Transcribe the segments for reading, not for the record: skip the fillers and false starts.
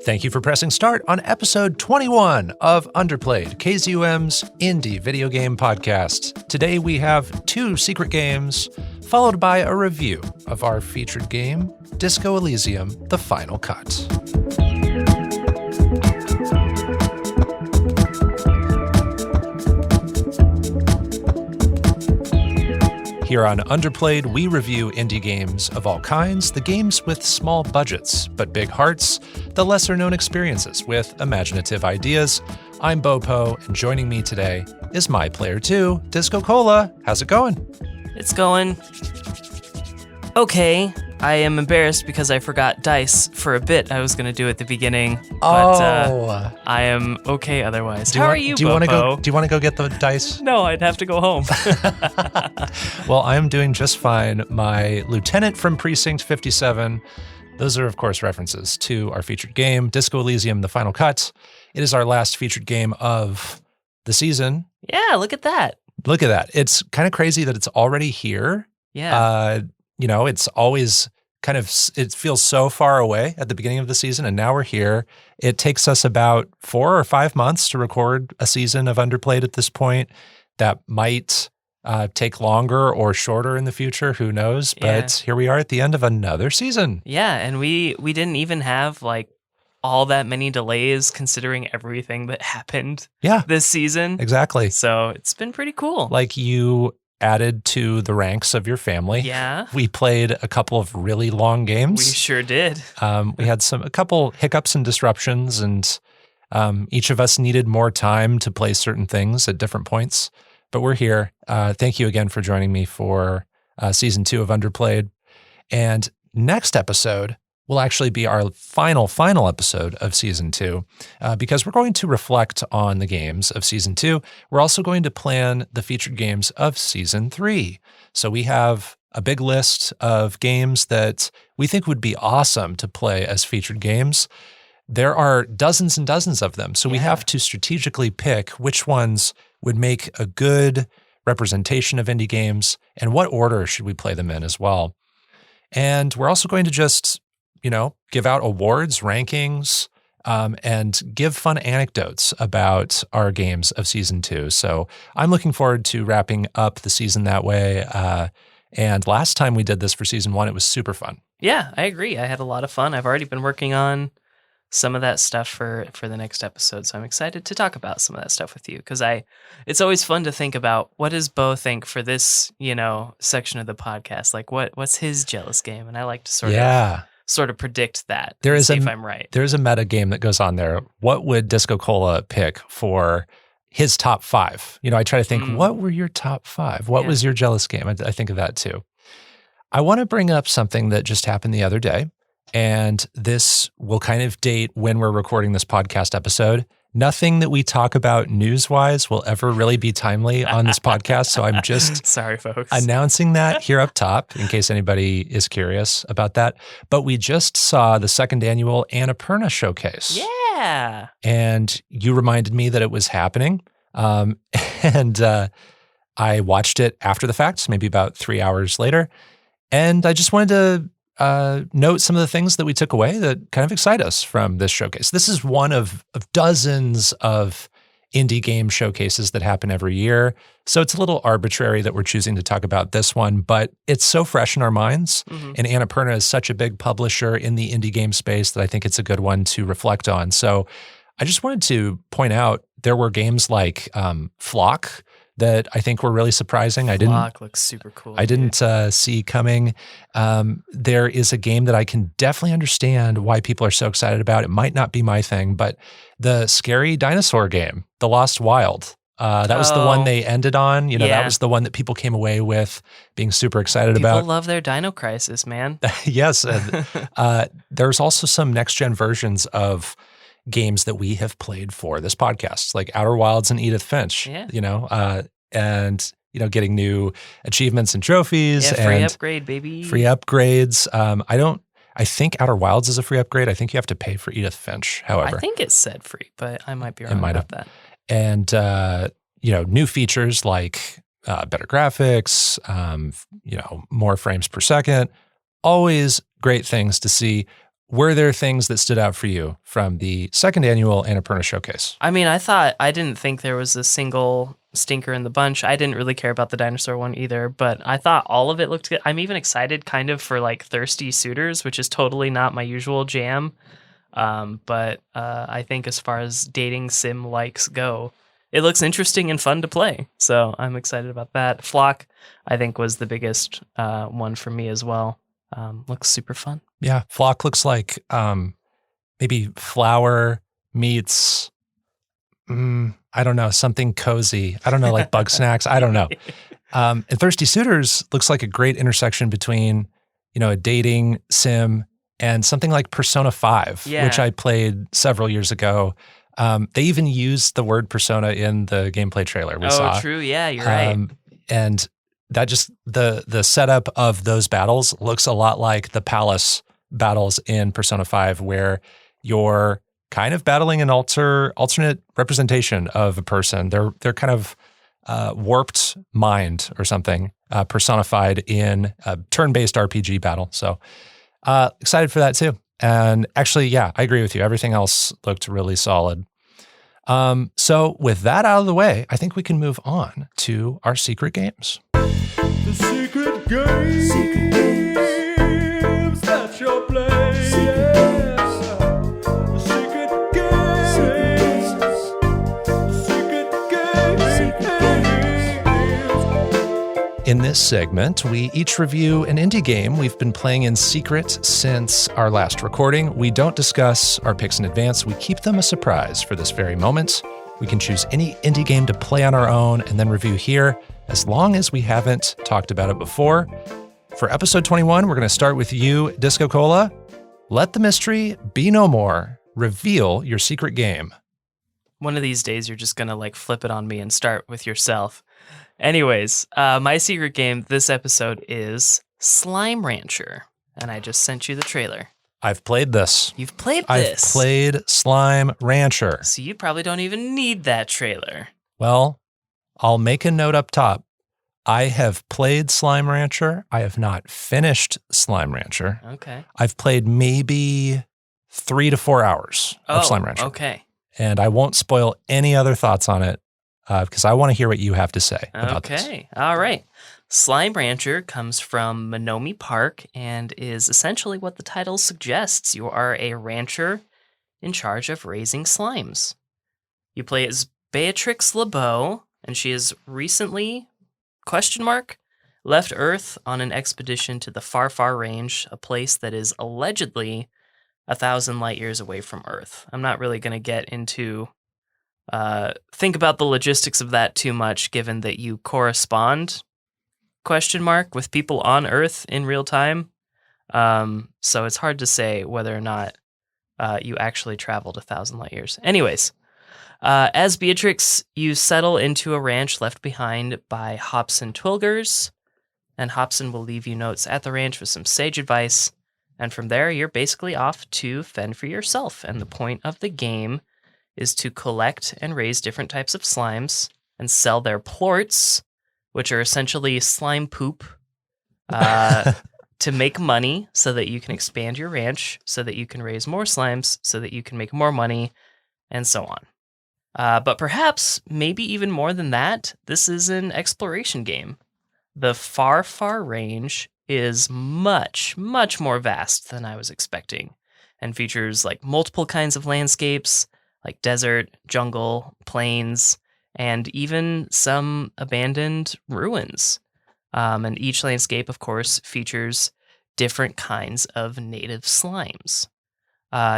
Thank you for pressing start on episode 21 of Underplayed, KZUM's indie video game podcast. Today we have 2 secret games, followed by a review of our featured game, Disco Elysium: The Final Cut. Here on Underplayed, we review indie games of all kinds, the games with small budgets but big hearts, the lesser-known experiences with imaginative ideas. I'm Bopo, and joining me today is my player 2, DiscoCola. How's it going? It's going okay. I am embarrassed because I forgot dice for a bit. I was going to do at the beginning, but I am okay otherwise. How are you, Bopo? Do you want to go get the dice? No, I'd have to go home. Well, I am doing just fine. My lieutenant from Precinct 57, those are, of course, references to our featured game, Disco Elysium: The Final Cut. It is our last featured game of the season. Yeah, look at that. Look at that. It's kind of crazy that it's already here. Yeah. It's always it feels so far away at the beginning of the season, and now we're here. It takes us about 4 or 5 months to record a season of Underplayed at this point. That might take longer or shorter in the future, who knows? But Here we are at the end of another season. Yeah, and we didn't even have all that many delays considering everything that happened this season. Exactly. So it's been pretty cool. You added to the ranks of your family. Yeah. We played a couple of really long games. We sure did. We had a couple hiccups and disruptions, and each of us needed more time to play certain things at different points. But we're here. Thank you again for joining me for season 2 of Underplayed. And next episode will actually be our final episode of season 2, because we're going to reflect on the games of season 2. We're also going to plan the featured games of season 3. So we have a big list of games that we think would be awesome to play as featured games. There are dozens and dozens of them. So we have to strategically pick which ones would make a good representation of indie games and what order should we play them in as well. And we're also going to just give out awards, rankings, and give fun anecdotes about our games of season 2. So I'm looking forward to wrapping up the season that way. And last time we did this for season 1, it was super fun. Yeah, I agree. I had a lot of fun. I've already been working on some of that stuff for the next episode. So I'm excited to talk about some of that stuff with you, because it's always fun to think about what does Bo think for this, section of the podcast? What's his jealous game? And I like to sort of predict that. See if I'm right. There's a meta game that goes on there. What would DiscoCola pick for his top 5? I try to think, what were your top 5? What was your jealous game? I think of that too. I want to bring up something that just happened the other day, and this will kind of date when we're recording this podcast episode. Nothing that we talk about news-wise will ever really be timely on this podcast, so I'm just sorry, folks, announcing that here up top in case anybody is curious about that. But we just saw the 2nd annual Annapurna showcase. Yeah. And you reminded me that it was happening, and I watched it after the fact, maybe about 3 hours later, and I just wanted to note some of the things that we took away that kind of excite us from this showcase. This is one of dozens of indie game showcases that happen every year. So it's a little arbitrary that we're choosing to talk about this one, but it's so fresh in our minds. Mm-hmm. And Annapurna is such a big publisher in the indie game space that I think it's a good one to reflect on. So I just wanted to point out there were games like Flock that I think were really surprising. Flock looks super cool. I didn't see coming. There is a game that I can definitely understand why people are so excited about. It might not be my thing, but the scary dinosaur game, The Lost Wild. That was the one they ended on. That was the one that people came away with being super excited about. People love their Dino Crisis, man. Yes. There's also some next-gen versions of games that we have played for this podcast, like Outer Wilds and Edith Finch, and getting new achievements and trophies. Yeah, free and upgrade, baby. Free upgrades. I think Outer Wilds is a free upgrade. I think you have to pay for Edith Finch, however. I think it said free, but I might be wrong about that. And, new features like better graphics, more frames per second, always great things to see. were there things that stood out for you from the second annual Annapurna Showcase? I mean, I didn't think there was a single stinker in the bunch. I didn't really care about the dinosaur one either, but I thought all of it looked good. I'm even excited kind of for like Thirsty Suitors, which is totally not my usual jam. But I think as far as dating sim likes go, it looks interesting and fun to play. So I'm excited about that. Flock, I think, was the biggest one for me as well. Looks super fun. Yeah, Flock looks like maybe flour meets, I don't know, something cozy. I don't know, like bug snacks. I don't know. And Thirsty Suitors looks like a great intersection between, a dating sim and something like Persona 5, which I played several years ago. They even used the word persona in the gameplay trailer we saw. Oh, true. Yeah, you're right. And that just, the setup of those battles looks a lot like the palace battles in Persona 5, where you're kind of battling an alternate representation of a person. They're kind of warped mind or something, personified in a turn-based RPG battle. So excited for that too. And actually, yeah, I agree with you. Everything else looked really solid. So with that out of the way, I think we can move on to our secret games. The secret games. Secret games that you're playing. Secret games. The secret games. Secret games. In this segment, we each review an indie game we've been playing in secret since our last recording. We don't discuss our picks in advance. We keep them a surprise for this very moment. We can choose any indie game to play on our own and then review here, as long as we haven't talked about it before. For episode 21, we're going to start with you, DiscoCola. Let the mystery be no more. Reveal your secret game. One of these days, you're just going to like flip it on me and start with yourself. Anyways, my secret game this episode is Slime Rancher, and I just sent you the trailer. I've played this. You've played I've this? played Slime Rancher. So you probably don't even need that trailer. Well, I'll make a note up top. I have played Slime Rancher. I have not finished Slime Rancher. Okay. I've played maybe 3 to 4 hours of Slime Rancher. Okay. And I won't spoil any other thoughts on it because I want to hear what you have to say about this. Okay. All right. Slime Rancher comes from Monomi Park and is essentially what the title suggests. You are a rancher in charge of raising slimes. You play as Beatrix LeBeau, and she has recently, left Earth on an expedition to the Far Far Range, a place that is allegedly 1,000 light years away from Earth. I'm not really going to get into think about the logistics of that too much, given that you correspond with people on Earth in real time. So it's hard to say whether or not you actually traveled 1,000 light years. Anyways, as Beatrix, you settle into a ranch left behind by Hobson Twilgers, and Hobson will leave you notes at the ranch with some sage advice. And from there, you're basically off to fend for yourself. And the point of the game is to collect and raise different types of slimes and sell their plorts, which are essentially slime poop, to make money so that you can expand your ranch, so that you can raise more slimes, so that you can make more money, and so on. But perhaps, maybe even more than that, this is an exploration game. The Far Far Range is much, much more vast than I was expecting, and features like multiple kinds of landscapes, like desert, jungle, plains, and even some abandoned ruins. And each landscape, of course, features different kinds of native slimes.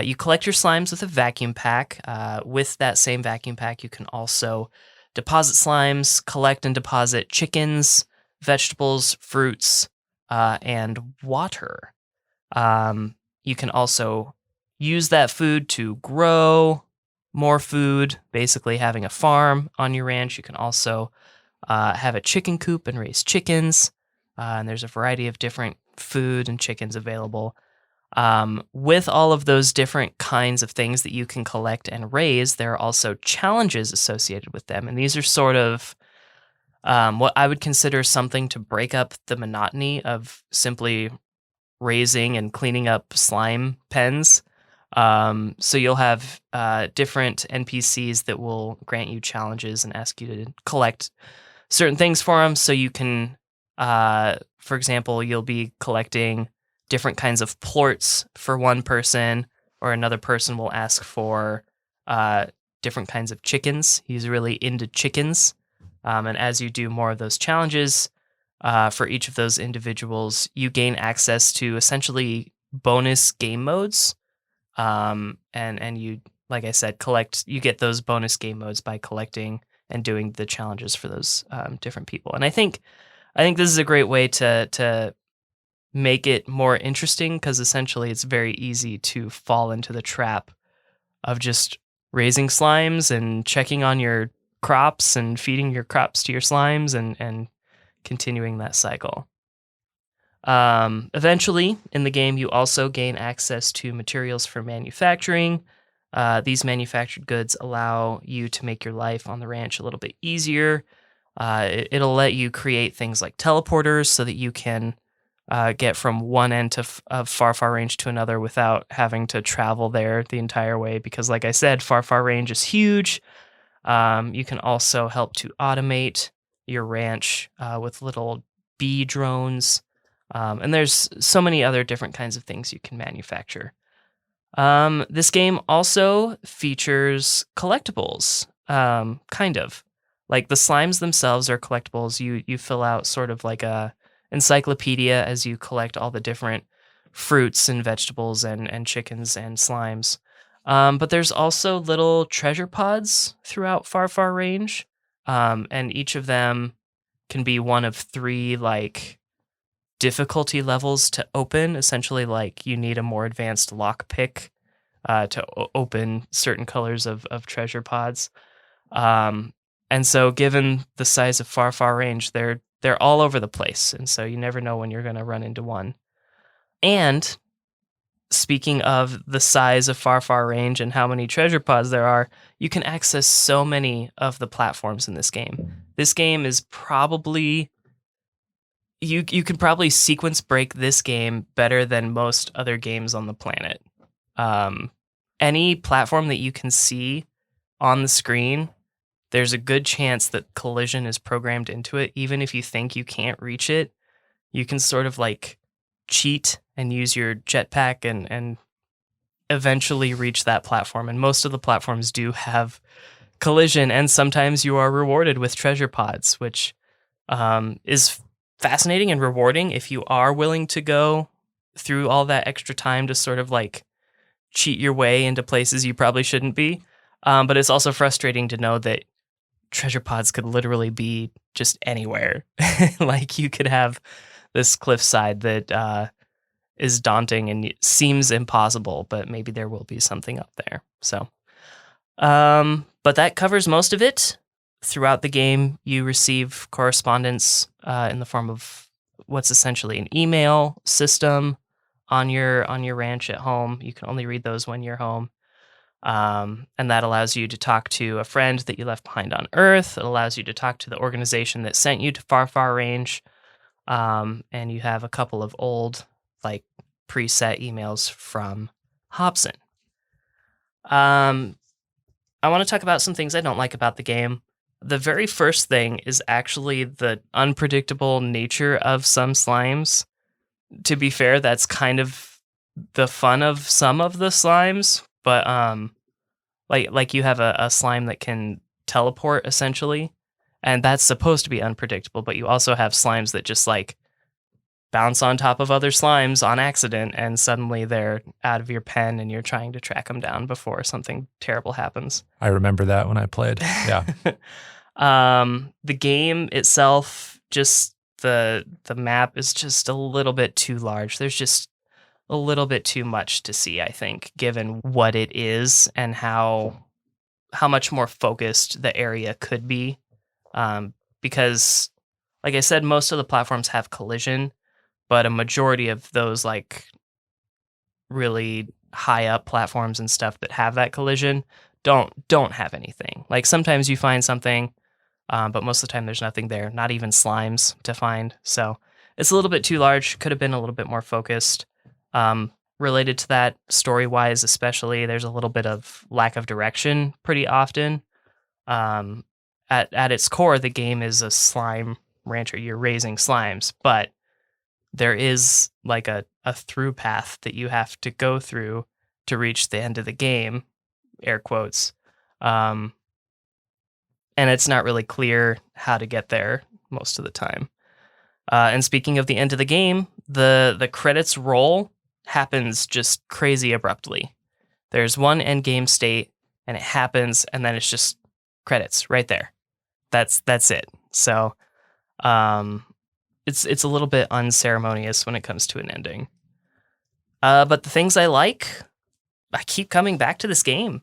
You collect your slimes with a vacuum pack. With that same vacuum pack, you can also deposit slimes, collect and deposit chickens, vegetables, fruits, and water. You can also use that food to grow more food, basically having a farm on your ranch. You can also have a chicken coop and raise chickens. And there's a variety of different food and chickens available. With all of those different kinds of things that you can collect and raise, there are also challenges associated with them. And these are sort of what I would consider something to break up the monotony of simply raising and cleaning up slime pens. So you'll have different NPCs that will grant you challenges and ask you to collect certain things for them. So you can, for example, you'll be collecting different kinds of plorts for one person, or another person will ask for different kinds of chickens. He's really into chickens. And as you do more of those challenges for each of those individuals, you gain access to essentially bonus game modes. And you, like I said, you get those bonus game modes by collecting and doing the challenges for those different people. And I think this is a great way to make it more interesting, because essentially it's very easy to fall into the trap of just raising slimes and checking on your crops and feeding your crops to your slimes and continuing that cycle. Eventually in the game, you also gain access to materials for manufacturing. These manufactured goods allow you to make your life on the ranch a little bit easier. It'll let you create things like teleporters so that you can get from one end of Far Range to another without having to travel there the entire way, because like I said, Far Range is huge. You can also help to automate your ranch with little bee drones. And there's so many other different kinds of things you can manufacture. This game also features collectibles, kind of. Like the slimes themselves are collectibles. You fill out sort of like a encyclopedia as you collect all the different fruits and vegetables and chickens and slimes. But there's also little treasure pods throughout Far Range. And each of them can be one of 3 like difficulty levels to open. Essentially, like you need a more advanced lock pick to open certain colors of treasure pods. And so given the size of Far Range, they're all over the place. And so you never know when you're going to run into one. And speaking of the size of Far Range and how many treasure pods there are, you can access so many of the platforms in this game. This game is probably... You can probably sequence break this game better than most other games on the planet. Any platform that you can see on the screen, there's a good chance that collision is programmed into it. Even if you think you can't reach it, you can sort of like cheat and use your jetpack and eventually reach that platform. And most of the platforms do have collision, and sometimes you are rewarded with treasure pods, which is fascinating and rewarding if you are willing to go through all that extra time to sort of like cheat your way into places you probably shouldn't be. But it's also frustrating to know that treasure pods could literally be just anywhere. Like you could have this cliffside that is daunting and seems impossible, but maybe there will be something up there. So, but that covers most of it. Throughout the game, you receive correspondence in the form of what's essentially an email system on your ranch at home. You can only read those when you're home. And that allows you to talk to a friend that you left behind on Earth. It allows you to talk to the organization that sent you to Far Range. And you have a couple of old, like, preset emails from Hobson. I want to talk about some things I don't like about the game. The very first thing is actually the unpredictable nature of some slimes. To be fair, that's kind of the fun of some of the slimes, but like you have a slime that can teleport essentially, and that's supposed to be unpredictable, but you also have slimes that just like bounce on top of other slimes on accident, and suddenly they're out of your pen and you're trying to track them down before something terrible happens. I remember that when I played. Yeah. The game itself, just the map is just a little bit too large. There's just a little bit too much to see, I think, given what it is and how much more focused the area could be. Because, like I said, most of the platforms have collision, but a majority of those like really high up platforms and stuff that have that collision don't have anything. Like sometimes you find something, but most of the time there's nothing there, not even slimes to find. So it's a little bit too large, could have been a little bit more focused. Related to that, story-wise especially, there's a little bit of lack of direction pretty often. At its core, the game is a slime rancher. You're raising slimes, but there is like a through path that you have to go through to reach the end of the game, air quotes. And it's not really clear how to get there most of the time. And speaking of the end of the game, the credits roll happens just crazy abruptly. There's one end game state and it happens, and then it's just credits right there. That's it. So it's a little bit unceremonious when it comes to an ending. But the things I like, I keep coming back to this game.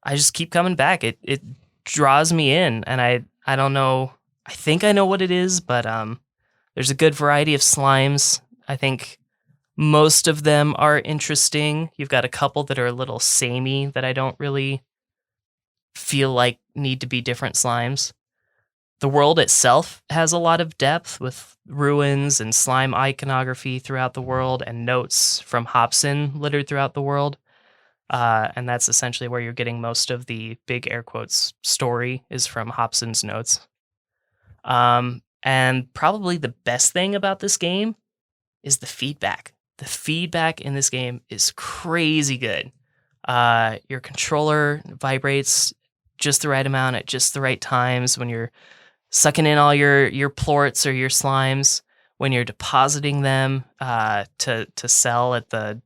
I just keep coming back. It draws me in, and I don't know. I think I know what it is, but there's a good variety of slimes. I think most of them are interesting. You've got a couple that are a little samey that I don't really feel like need to be different slimes. The world itself has a lot of depth with ruins and slime iconography throughout the world and notes from Hobson littered throughout the world. And that's essentially where you're getting most of the big air quotes story is from Hobson's notes. And probably the best thing about this game is the feedback. The feedback in this game is crazy good. Your controller vibrates just the right amount at just the right times when you're sucking in all your plorts or your slimes, when you're depositing them to sell at the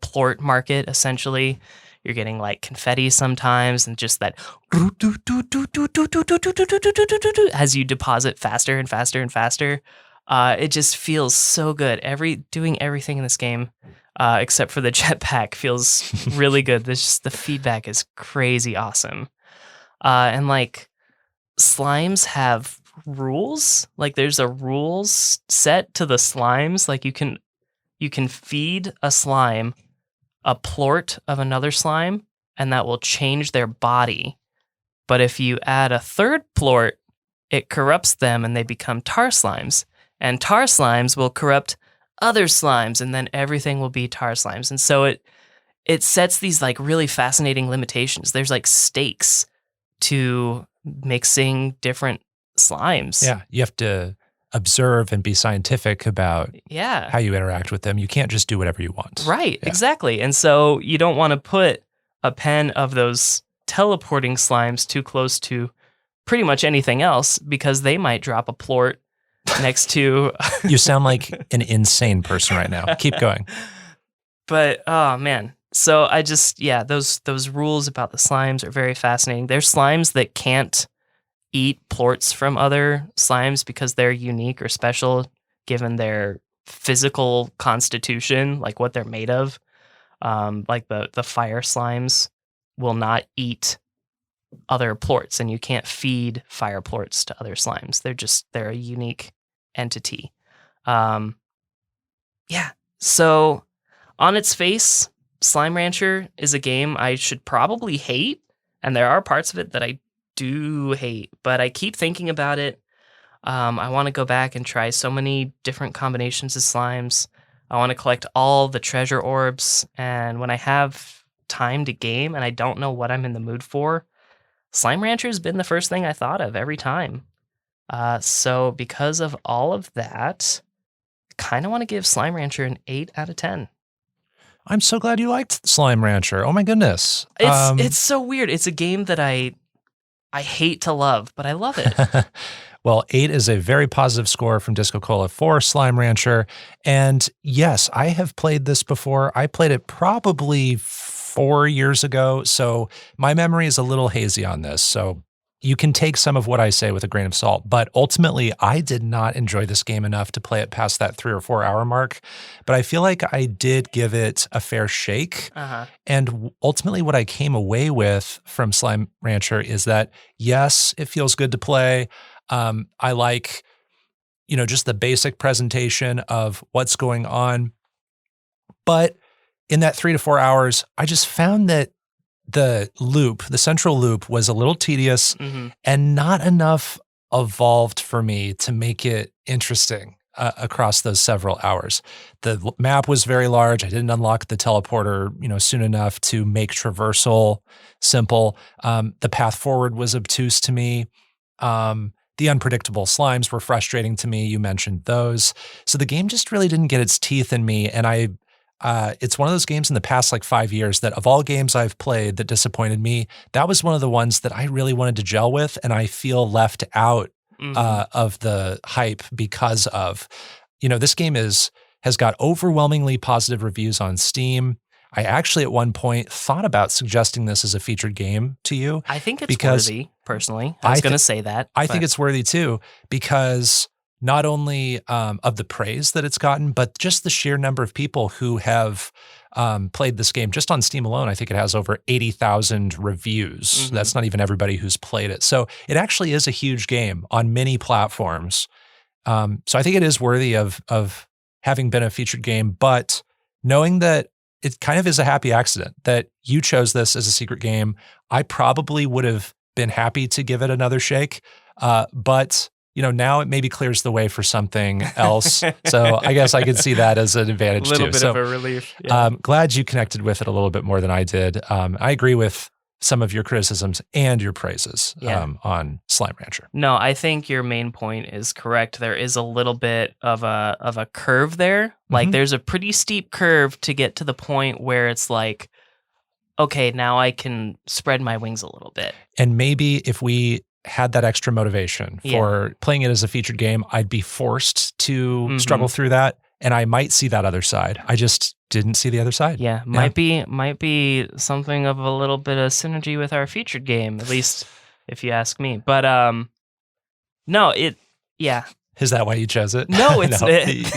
plort market, essentially. You're getting like confetti sometimes and just that as you deposit faster and faster and faster. It just feels so good. Doing everything in this game, except for the jetpack, feels really good. The feedback is crazy awesome. And like slimes have rules. Like there's a rules set to the slimes. Like you can feed a slime a plort of another slime, and that will change their body. But if you add a third plort, it corrupts them and they become tar slimes. And tar slimes will corrupt other slimes, and then everything will be tar slimes. And so it sets these like really fascinating limitations. There's like stakes to mixing different slimes. Yeah, you have to observe and be scientific about how you interact with them. You can't just do whatever you want. Right, exactly. And so you don't want to put a pen of those teleporting slimes too close to pretty much anything else because they might drop a plort next to... You sound like an insane person right now. Keep going. But, oh man. So I just, those rules about the slimes are very fascinating. There's slimes that can't eat plorts from other slimes because they're unique or special given their physical constitution, like what they're made of. Like the fire slimes will not eat other plorts, and you can't feed fire plorts to other slimes. They're a unique entity. So on its face, Slime Rancher is a game I should probably hate, and there are parts of it that I do hate, but I keep thinking about it. I want to go back and try so many different combinations of slimes. I want to collect all the treasure orbs, and when I have time to game and I don't know what I'm in the mood for, Slime Rancher has been the first thing I thought of every time. So because of all of that, I kind of want to give Slime Rancher an 8 out of 10. I'm so glad you liked Slime Rancher. Oh my goodness. It's so weird. It's a game that I hate to love, but I love it. Well, 8 is a very positive score from DiscoCola for Slime Rancher. And yes, I have played this before. I played it probably 4 years ago, so my memory is a little hazy on this. So you can take some of what I say with a grain of salt. But ultimately, I did not enjoy this game enough to play it past that 3 or 4 hour mark. But I feel like I did give it a fair shake. And ultimately, what I came away with from Slime Rancher is that, yes, it feels good to play. I like, just the basic presentation of what's going on. But in that 3 to 4 hours, I just found that the central loop was a little tedious and not enough evolved for me to make it interesting. across those several hours. The map was very large. I didn't unlock the teleporter, soon enough to make traversal simple. The path forward was obtuse to me. The unpredictable slimes were frustrating to me. You mentioned those. So the game just really didn't get its teeth in me. And it's one of those games in the past 5 years that of all games I've played that disappointed me, that was one of the ones that I really wanted to gel with. And I feel left out of the hype because of, this game has got overwhelmingly positive reviews on Steam. I actually at one point thought about suggesting this as a featured game to you. I think it's worthy, personally. I was going to say that. I think it's worthy too, because not only of the praise that it's gotten, but just the sheer number of people who have played this game. Just on Steam alone, I think it has over 80,000 reviews. That's not even everybody who's played it. So it actually is a huge game on many platforms. So I think it is worthy of having been a featured game, but knowing that it kind of is a happy accident that you chose this as a secret game. I probably would have been happy to give it another shake, but now it maybe clears the way for something else. So I guess I could see that as an advantage too. A little bit of a relief. Yeah. Glad you connected with it a little bit more than I did. I agree with some of your criticisms and your praises on Slime Rancher. No, I think your main point is correct. There is a little bit of a curve there. There's a pretty steep curve to get to the point where it's like, okay, now I can spread my wings a little bit. And maybe if we had that extra motivation for playing it as a featured game, I'd be forced to struggle through that, and I might see that other side. I just didn't see the other side. Yeah, might be something of a little bit of synergy with our featured game, at least if you ask me. But no, Is that why you chose it? No, it's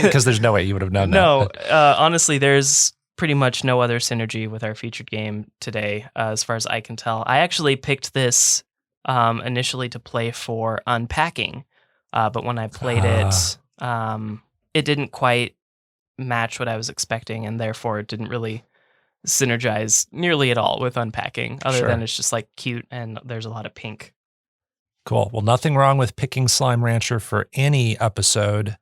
because there's no way you would have known that. No, honestly, there's pretty much no other synergy with our featured game today, as far as I can tell. I actually picked this initially to play for unpacking, but when I played it didn't quite match what I was expecting, and therefore it didn't really synergize nearly at all with unpacking, other than it's just cute and there's a lot of pink. Cool. Well, nothing wrong with picking Slime Rancher for any episode.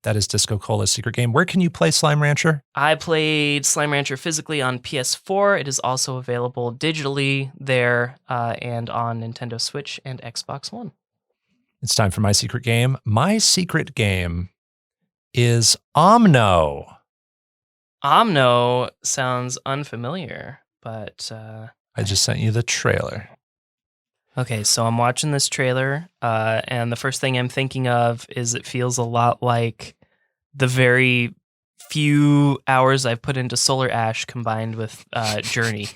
That is DiscoCola's secret game. Where can you play Slime Rancher? I played Slime Rancher physically on PS4. It is also available digitally there and on Nintendo Switch and Xbox One. It's time for my secret game. My secret game is OMNO. OMNO sounds unfamiliar, but... I just sent you the trailer. Okay, so I'm watching this trailer, and the first thing I'm thinking of is it feels a lot like the very few hours I've put into Solar Ash combined with Journey.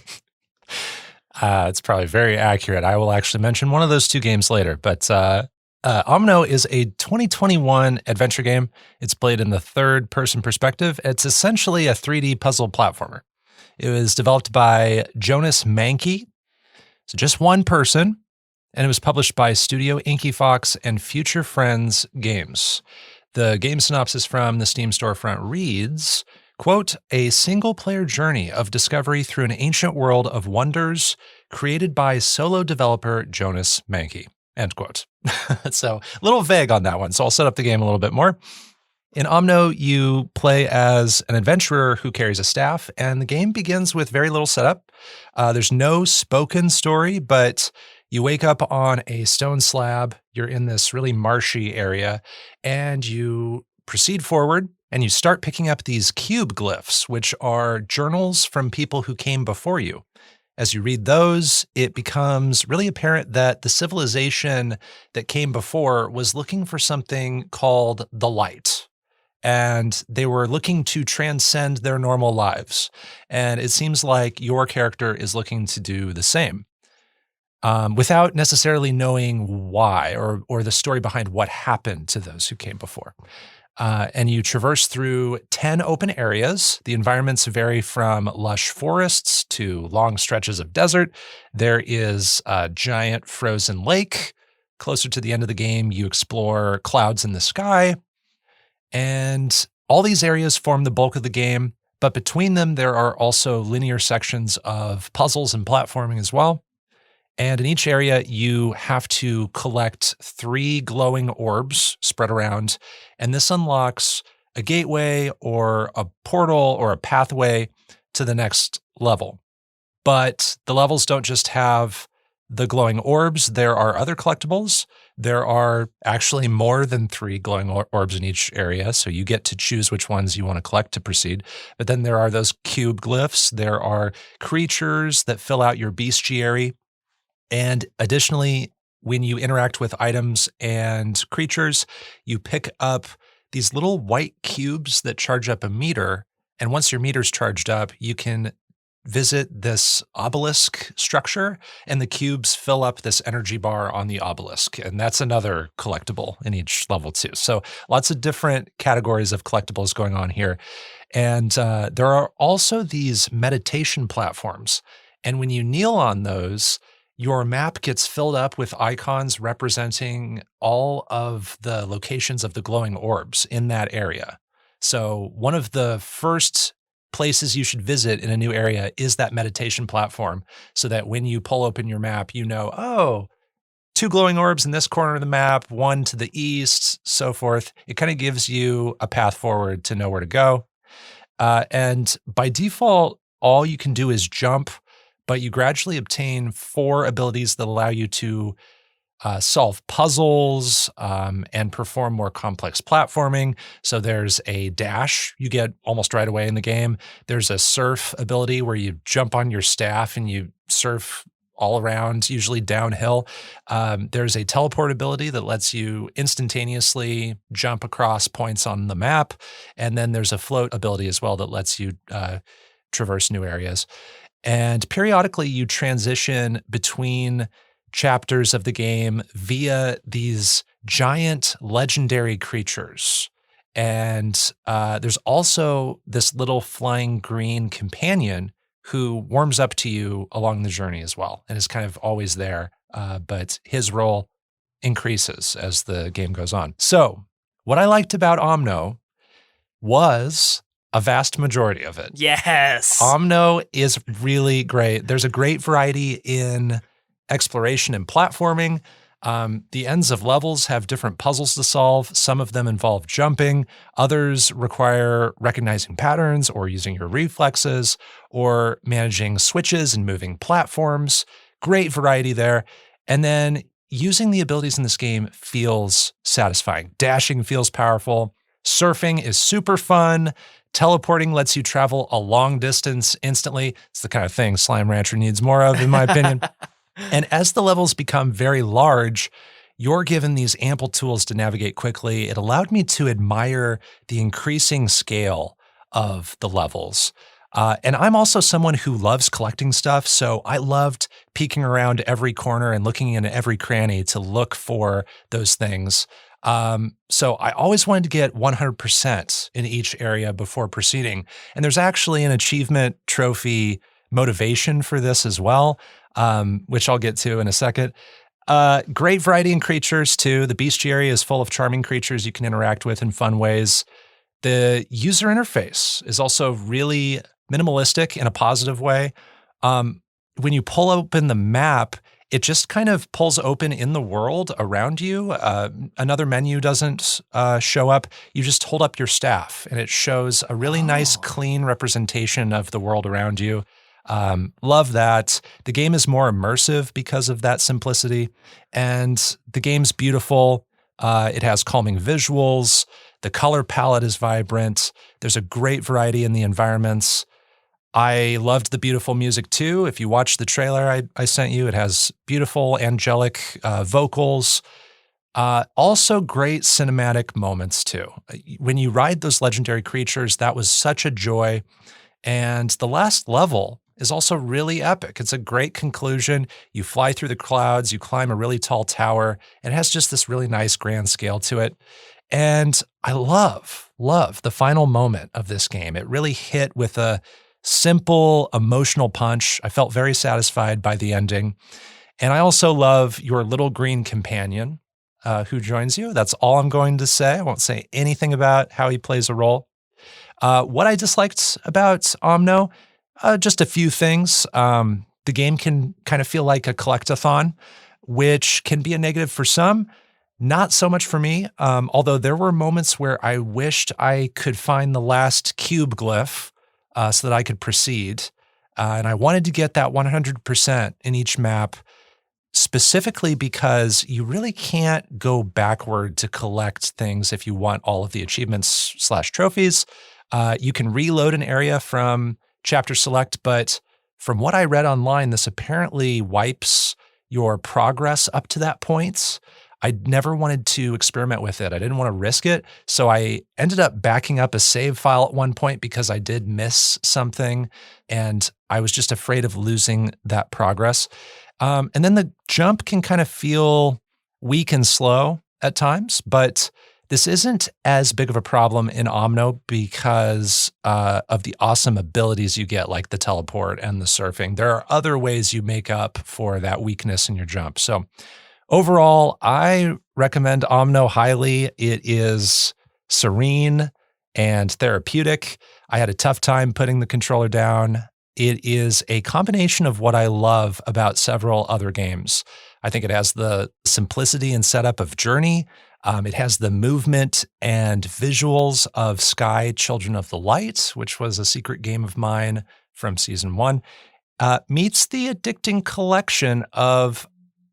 It's probably very accurate. I will actually mention one of those two games later, but OMNO is a 2021 adventure game. It's played in the third-person perspective. It's essentially a 3D puzzle platformer. It was developed by Jonas Mankey, so just one person, and it was published by Studio Inky Fox and Future Friends Games. The game synopsis from the Steam storefront reads, quote, a single-player journey of discovery through an ancient world of wonders created by solo developer Jonas Mankey, end quote. So a little vague on that one, so I'll set up the game a little bit more. In OMNO, you play as an adventurer who carries a staff, and the game begins with very little setup. There's no spoken story, but you wake up on a stone slab. You're in this really marshy area, and you proceed forward, and you start picking up these cube glyphs, which are journals from people who came before you. As you read those, it becomes really apparent that the civilization that came before was looking for something called the light. And they were looking to transcend their normal lives. And it seems like your character is looking to do the same. Without necessarily knowing why or the story behind what happened to those who came before. And you traverse through 10 open areas. The environments vary from lush forests to long stretches of desert. There is a giant frozen lake. Closer to the end of the game, you explore clouds in the sky. And all these areas form the bulk of the game, but between them, there are also linear sections of puzzles and platforming as well. And in each area, you have to collect 3 glowing orbs spread around. And this unlocks a gateway or a portal or a pathway to the next level. But the levels don't just have the glowing orbs. There are other collectibles. There are actually more than 3 glowing orbs in each area, so you get to choose which ones you want to collect to proceed. But then there are those cube glyphs. There are creatures that fill out your bestiary. And additionally, when you interact with items and creatures, you pick up these little white cubes that charge up a meter. And once your meter's charged up, you can visit this obelisk structure, and the cubes fill up this energy bar on the obelisk. And that's another collectible in each level too. So lots of different categories of collectibles going on here. And there are also these meditation platforms. And when you kneel on those, your map gets filled up with icons representing all of the locations of the glowing orbs in that area. So one of the first places you should visit in a new area is that meditation platform, so that when you pull open your map, you know, oh, 2 glowing orbs in this corner of the map, 1 to the east, so forth. It kind of gives you a path forward to know where to go. And by default, all you can do is jump, but you gradually obtain 4 abilities that allow you to solve puzzles and perform more complex platforming. So there's a dash you get almost right away in the game. There's a surf ability where you jump on your staff and you surf all around, usually downhill. There's a teleport ability that lets you instantaneously jump across points on the map. And then there's a float ability as well that lets you traverse new areas. And periodically you transition between chapters of the game via these giant legendary creatures. And there's also this little flying green companion who warms up to you along the journey as well and is kind of always there. But his role increases as the game goes on. So what I liked about OMNO was a vast majority of it. Yes. OMNO is really great. There's a great variety in exploration and platforming. The ends of levels have different puzzles to solve. Some of them involve jumping. Others require recognizing patterns or using your reflexes or managing switches and moving platforms. Great variety there. And then using the abilities in this game feels satisfying. Dashing feels powerful. Surfing is super fun. Teleporting lets you travel a long distance instantly. It's the kind of thing Slime Rancher needs more of, in my opinion. And as the levels become very large, you're given these ample tools to navigate quickly. It allowed me to admire the increasing scale of the levels. And I'm also someone who loves collecting stuff, so I loved peeking around every corner and looking in every cranny to look for those things. So I always wanted to get 100% in each area before proceeding. And there's actually an achievement trophy motivation for this as well, which I'll get to in a second. Great variety in creatures too. The bestiary is full of charming creatures you can interact with in fun ways. The user interface is also really minimalistic in a positive way. When you pull open the map, it just kind of pulls open in the world around you. Another menu doesn't show up. You just hold up your staff and it shows a really nice, clean representation of the world around you. Love that. The game is more immersive because of that simplicity. And the game's beautiful. It has calming visuals. The color palette is vibrant. There's a great variety in the environments. I loved the beautiful music too. If you watch the trailer I sent you, it has beautiful angelic vocals. Also great cinematic moments too. When you ride those legendary creatures, that was such a joy. And the last level is also really epic. It's a great conclusion. You fly through the clouds, you climb a really tall tower, and it has just this really nice grand scale to it. And I love the final moment of this game. It really hit with a simple emotional punch. I felt very satisfied by the ending. And I also love your little green companion who joins you. That's all I'm going to say. I won't say anything about how he plays a role. What I disliked about OMNO, just a few things. the game can kind of feel like a collectathon, which can be a negative for some, not so much for me. Although there were moments where I wished I could find the last cube glyph so that I could proceed. And I wanted to get that 100% in each map, specifically because you really can't go backward to collect things if you want all of the achievements / trophies. You can reload an area from chapter select, but from what I read online, this apparently wipes your progress up to that point. I never wanted to experiment with it. I didn't want to risk it. So I ended up backing up a save file at one point because I did miss something and I was just afraid of losing that progress. And then the jump can kind of feel weak and slow at times, but this isn't as big of a problem in OMNO because of the awesome abilities you get, like the teleport and the surfing. There are other ways you make up for that weakness in your jump. So overall, I recommend OMNO highly. It is serene and therapeutic. I had a tough time putting the controller down. It is a combination of what I love about several other games. I think it has the simplicity and setup of Journey. It has the movement and visuals of Sky Children of the Light, which was a secret game of mine from season 1, meets the addicting collection of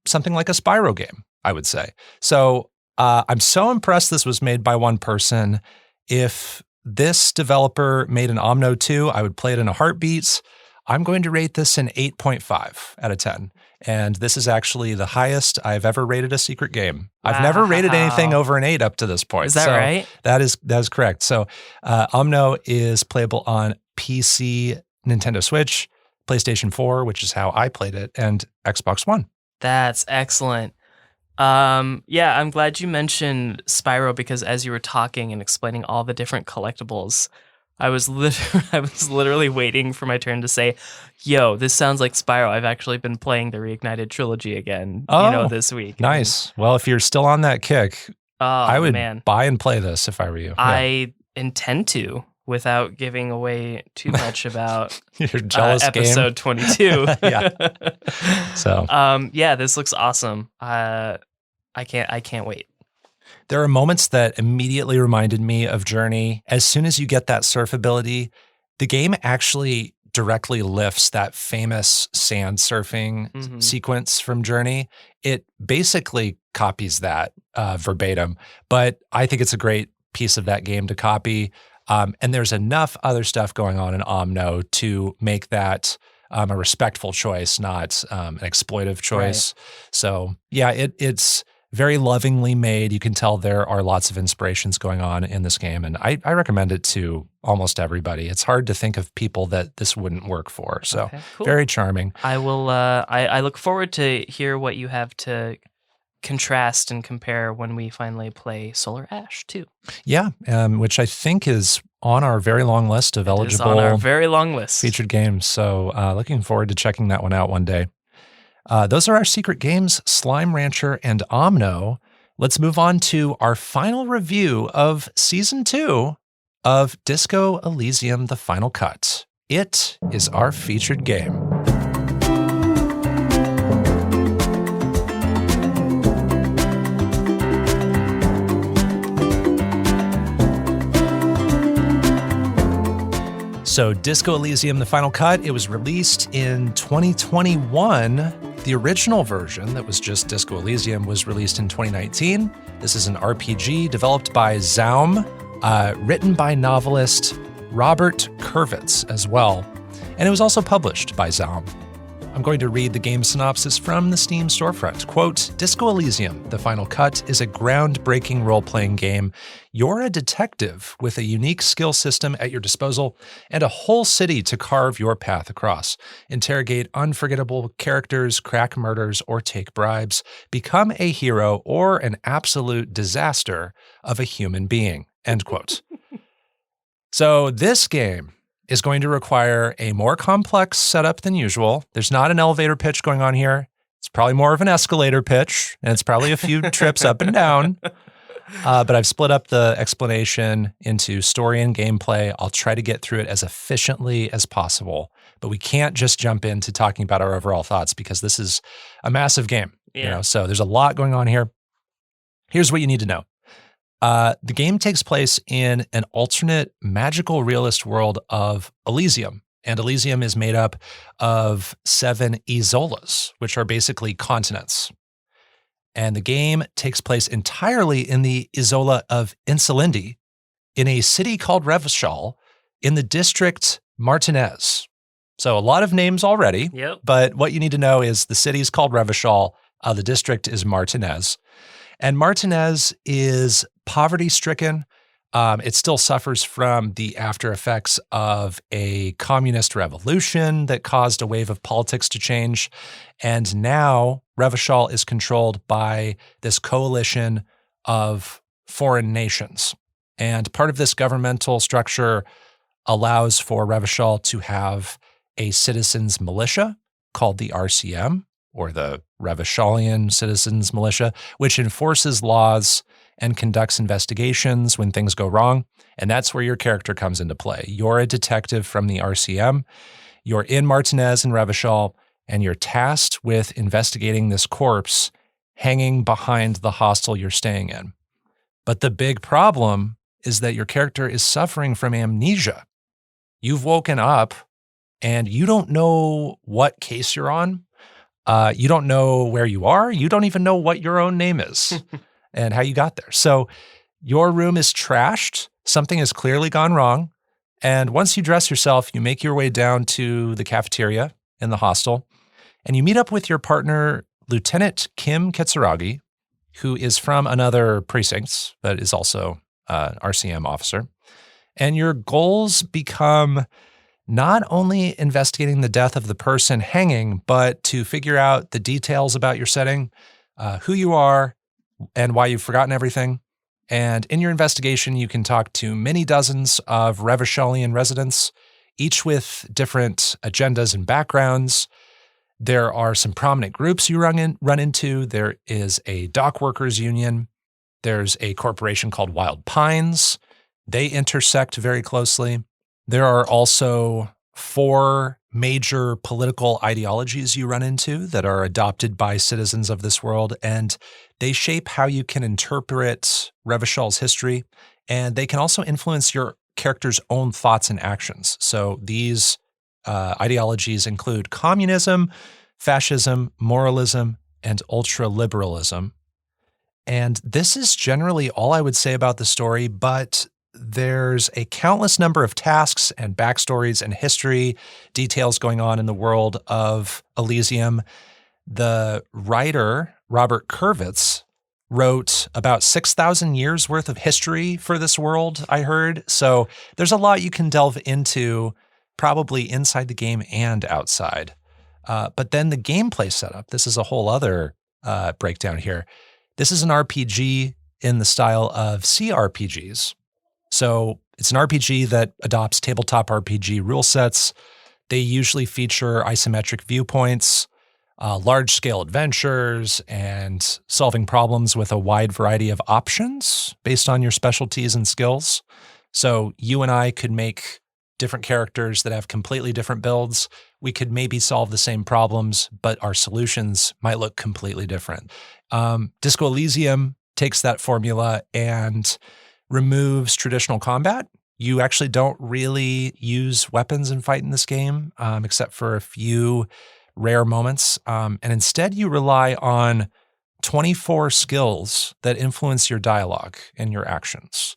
something like a Spyro game, I would say. So I'm so impressed this was made by one person. If this developer made an OMNO 2, I would play it in a heartbeat. I'm going to rate this an 8.5 out of 10. And this is actually the highest I've ever rated a secret game. Wow. I've never rated anything over an 8 up to this point. Is that right? That is correct. So OMNO is playable on PC, Nintendo Switch, PlayStation 4, which is how I played it, and Xbox One. That's excellent. Yeah, I'm glad you mentioned Spyro because as you were talking and explaining all the different collectibles, I was literally waiting for my turn to say, yo, this sounds like Spyro. I've actually been playing the Reignited trilogy again, this week. Nice. Well, if you're still on that kick, I would buy and play this if I were you. I intend to, without giving away too much about your jealous episode 22. Yeah. So, yeah, this looks awesome. I can't wait. There are moments that immediately reminded me of Journey. As soon as you get that surf ability, the game actually directly lifts that famous sand surfing sequence from Journey. It basically copies that verbatim, but I think it's a great piece of that game to copy. And there's enough other stuff going on in OMNO to make that a respectful choice, not an exploitive choice. Right. So yeah, it's very lovingly made. You can tell there are lots of inspirations going on in this game, and I recommend it to almost everybody. It's hard to think of people that this wouldn't work for. So okay, cool. Very charming. I will. I look forward to hear what you have to contrast and compare when we finally play Solar Ash too. Yeah, which I think is on our very long list of eligible on our very long list featured games. So looking forward to checking that one out one day. Those are our secret games, Slime Rancher and OMNO. Let's move on to our final review of Season 2 of Disco Elysium, The Final Cut. It is our featured game. So Disco Elysium, The Final Cut, it was released in 2021. The original version that was just Disco Elysium was released in 2019. This is an RPG developed by Zaum, written by novelist Robert Kurvitz as well. And it was also published by Zaum. I'm going to read the game synopsis from the Steam storefront. Quote, Disco Elysium, The Final Cut is a groundbreaking role-playing game. You're a detective with a unique skill system at your disposal and a whole city to carve your path across. Interrogate unforgettable characters, crack murders, or take bribes. Become a hero or an absolute disaster of a human being. End quote. So this game is going to require a more complex setup than usual. There's not an elevator pitch going on here. It's probably more of an escalator pitch, and it's probably a few trips up and down. But I've split up the explanation into story and gameplay. I'll try to get through it as efficiently as possible. But we can't just jump into talking about our overall thoughts because this is a massive game. Yeah. So there's a lot going on here. Here's what you need to know. The game takes place in an alternate magical realist world of Elysium. And Elysium is made up of 7 isolas, which are basically continents. And the game takes place entirely in the isola of Insolindi, in a city called Revachol, in the district Martinez. So a lot of names already, Yep. but what you need to know is the city is called Revachol, the district is Martinez. And Martinez is poverty-stricken. It still suffers from the after effects of a communist revolution that caused a wave of politics to change. And now Revachol is controlled by this coalition of foreign nations. And part of this governmental structure allows for Revachol to have a citizens' militia called the RCM, or the Revacholian Citizens Militia, which enforces laws and conducts investigations when things go wrong. And that's where your character comes into play. You're a detective from the RCM. You're in Martinez and Revachol, and you're tasked with investigating this corpse hanging behind the hostel you're staying in. But the big problem is that your character is suffering from amnesia. You've woken up and you don't know what case you're on. You don't know where you are. You don't even know what your own name is and how you got there. So your room is trashed. Something has clearly gone wrong. And once you dress yourself, you make your way down to the cafeteria in the hostel, and you meet up with your partner, Lieutenant Kim Kitsuragi, who is from another precinct, but is also an RCM officer. And your goals become not only investigating the death of the person hanging, but to figure out the details about your setting, who you are, and why you've forgotten everything. And in your investigation, you can talk to many dozens of Revacholian residents, each with different agendas and backgrounds. There are some prominent groups you run into. There is a dock workers union. There's a corporation called Wild Pines. They intersect very closely. There are also 4 major political ideologies you run into that are adopted by citizens of this world, and they shape how you can interpret Revachol's history, and they can also influence your character's own thoughts and actions. So these ideologies include communism, fascism, moralism, and ultra-liberalism. And this is generally all I would say about the story, but there's a countless number of tasks and backstories and history details going on in the world of Elysium. The writer, Robert Kurvitz, wrote about 6,000 years worth of history for this world, I heard. So there's a lot you can delve into, probably inside the game and outside. But then the gameplay setup, this is a whole other breakdown here. This is an RPG in the style of CRPGs. So it's an RPG that adopts tabletop RPG rule sets. They usually feature isometric viewpoints, large-scale adventures, and solving problems with a wide variety of options based on your specialties and skills. So you and I could make different characters that have completely different builds. We could maybe solve the same problems, but our solutions might look completely different. Disco Elysium takes that formula and removes traditional combat. You actually don't really use weapons and fight in this game, except for a few rare moments. And instead, you rely on 24 skills that influence your dialogue and your actions.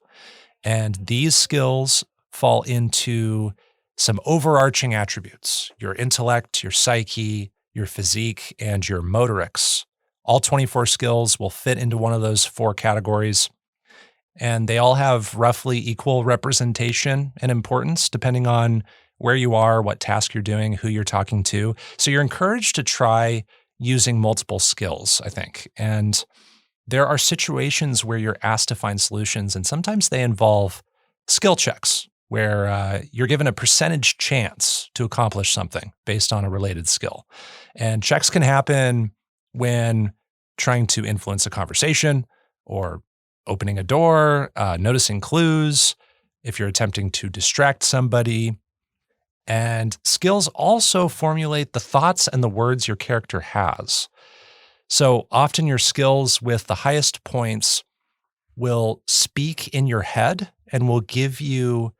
And these skills fall into some overarching attributes: your intellect, your psyche, your physique, and your motorics. All 24 skills will fit into one of those 4 categories. And they all have roughly equal representation and importance depending on where you are, what task you're doing, who you're talking to. So you're encouraged to try using multiple skills, I think. And there are situations where you're asked to find solutions, and sometimes they involve skill checks where you're given a percentage chance to accomplish something based on a related skill. And checks can happen when trying to influence a conversation or opening a door, noticing clues, if you're attempting to distract somebody. And skills also formulate the thoughts and the words your character has. So often your skills with the highest points will speak in your head and will give you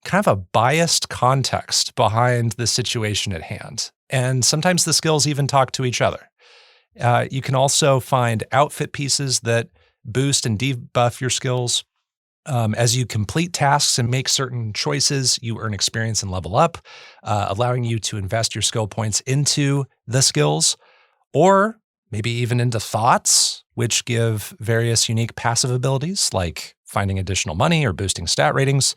kind of a biased context behind the situation at hand. And sometimes the skills even talk to each other. You can also find outfit pieces that boost and debuff your skills. As you complete tasks and make certain choices, you earn experience and level up, allowing you to invest your skill points into the skills, or maybe even into thoughts, which give various unique passive abilities like finding additional money or boosting stat ratings.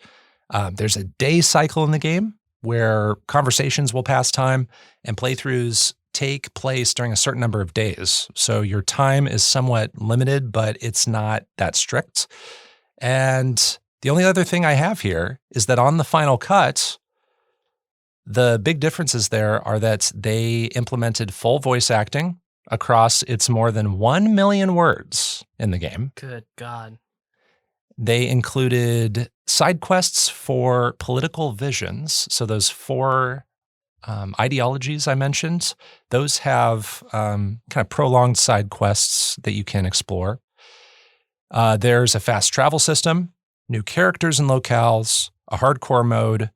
There's a day cycle in the game where conversations will pass time and playthroughs take place during a certain number of days. So your time is somewhat limited, but it's not that strict. And the only other thing I have here is that on the final cut, the big differences there are that they implemented full voice acting across its more than 1 million words in the game. Good God. They included side quests for political visions. So those 4 ideologies I mentioned, those have kind of prolonged side quests that you can explore. There's a fast travel system, new characters and locales, a hardcore mode,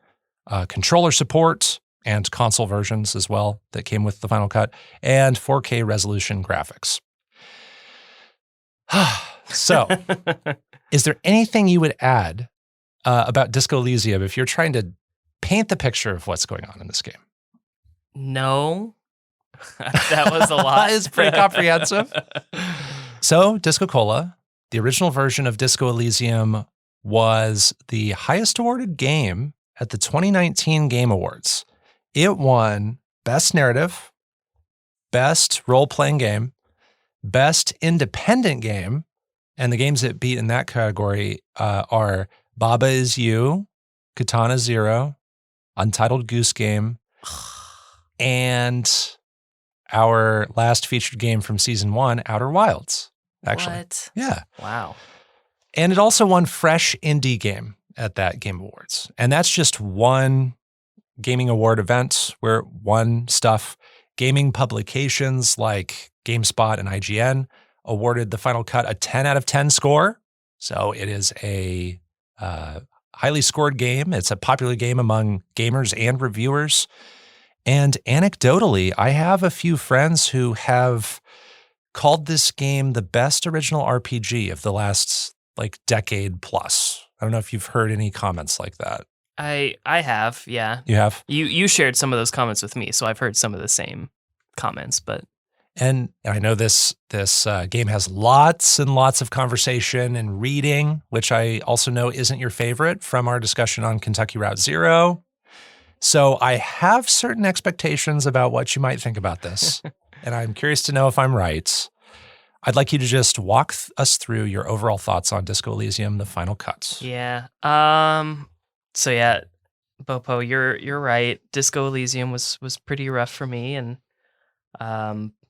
controller support, and console versions as well that came with the final cut, and 4K resolution graphics. So, is there anything you would add about Disco Elysium if you're trying to paint the picture of what's going on in this game? No. That was a lot. It's pretty comprehensive. So, DiscoCola, the original version of Disco Elysium, was the highest awarded game at the 2019 Game Awards. It won Best Narrative, Best Role-Playing Game, Best Independent Game, and the games it beat in that category are Baba Is You, Katana Zero, Untitled Goose Game, and our last featured game from Season 1, Outer Wilds, actually. What? Yeah. Wow. And it also won Fresh Indie Game at that Game Awards. And that's just one gaming award event where it won stuff. Gaming publications like GameSpot and IGN awarded the final cut a 10 out of 10 score. So it is a highly scored game. It's a popular game among gamers and reviewers. And anecdotally, I have a few friends who have called this game the best original RPG of the last decade plus. I don't know if you've heard any comments like that. I have, yeah. You have? You shared some of those comments with me, so I've heard some of the same comments, but And I know this game has lots and lots of conversation and reading, which I also know isn't your favorite from our discussion on Kentucky Route Zero. So I have certain expectations about what you might think about this, and I'm curious to know if I'm right. I'd like you to just walk us through your overall thoughts on Disco Elysium, the final cut. yeah. So yeah, Bopo, you're right. Disco Elysium was pretty rough for me, and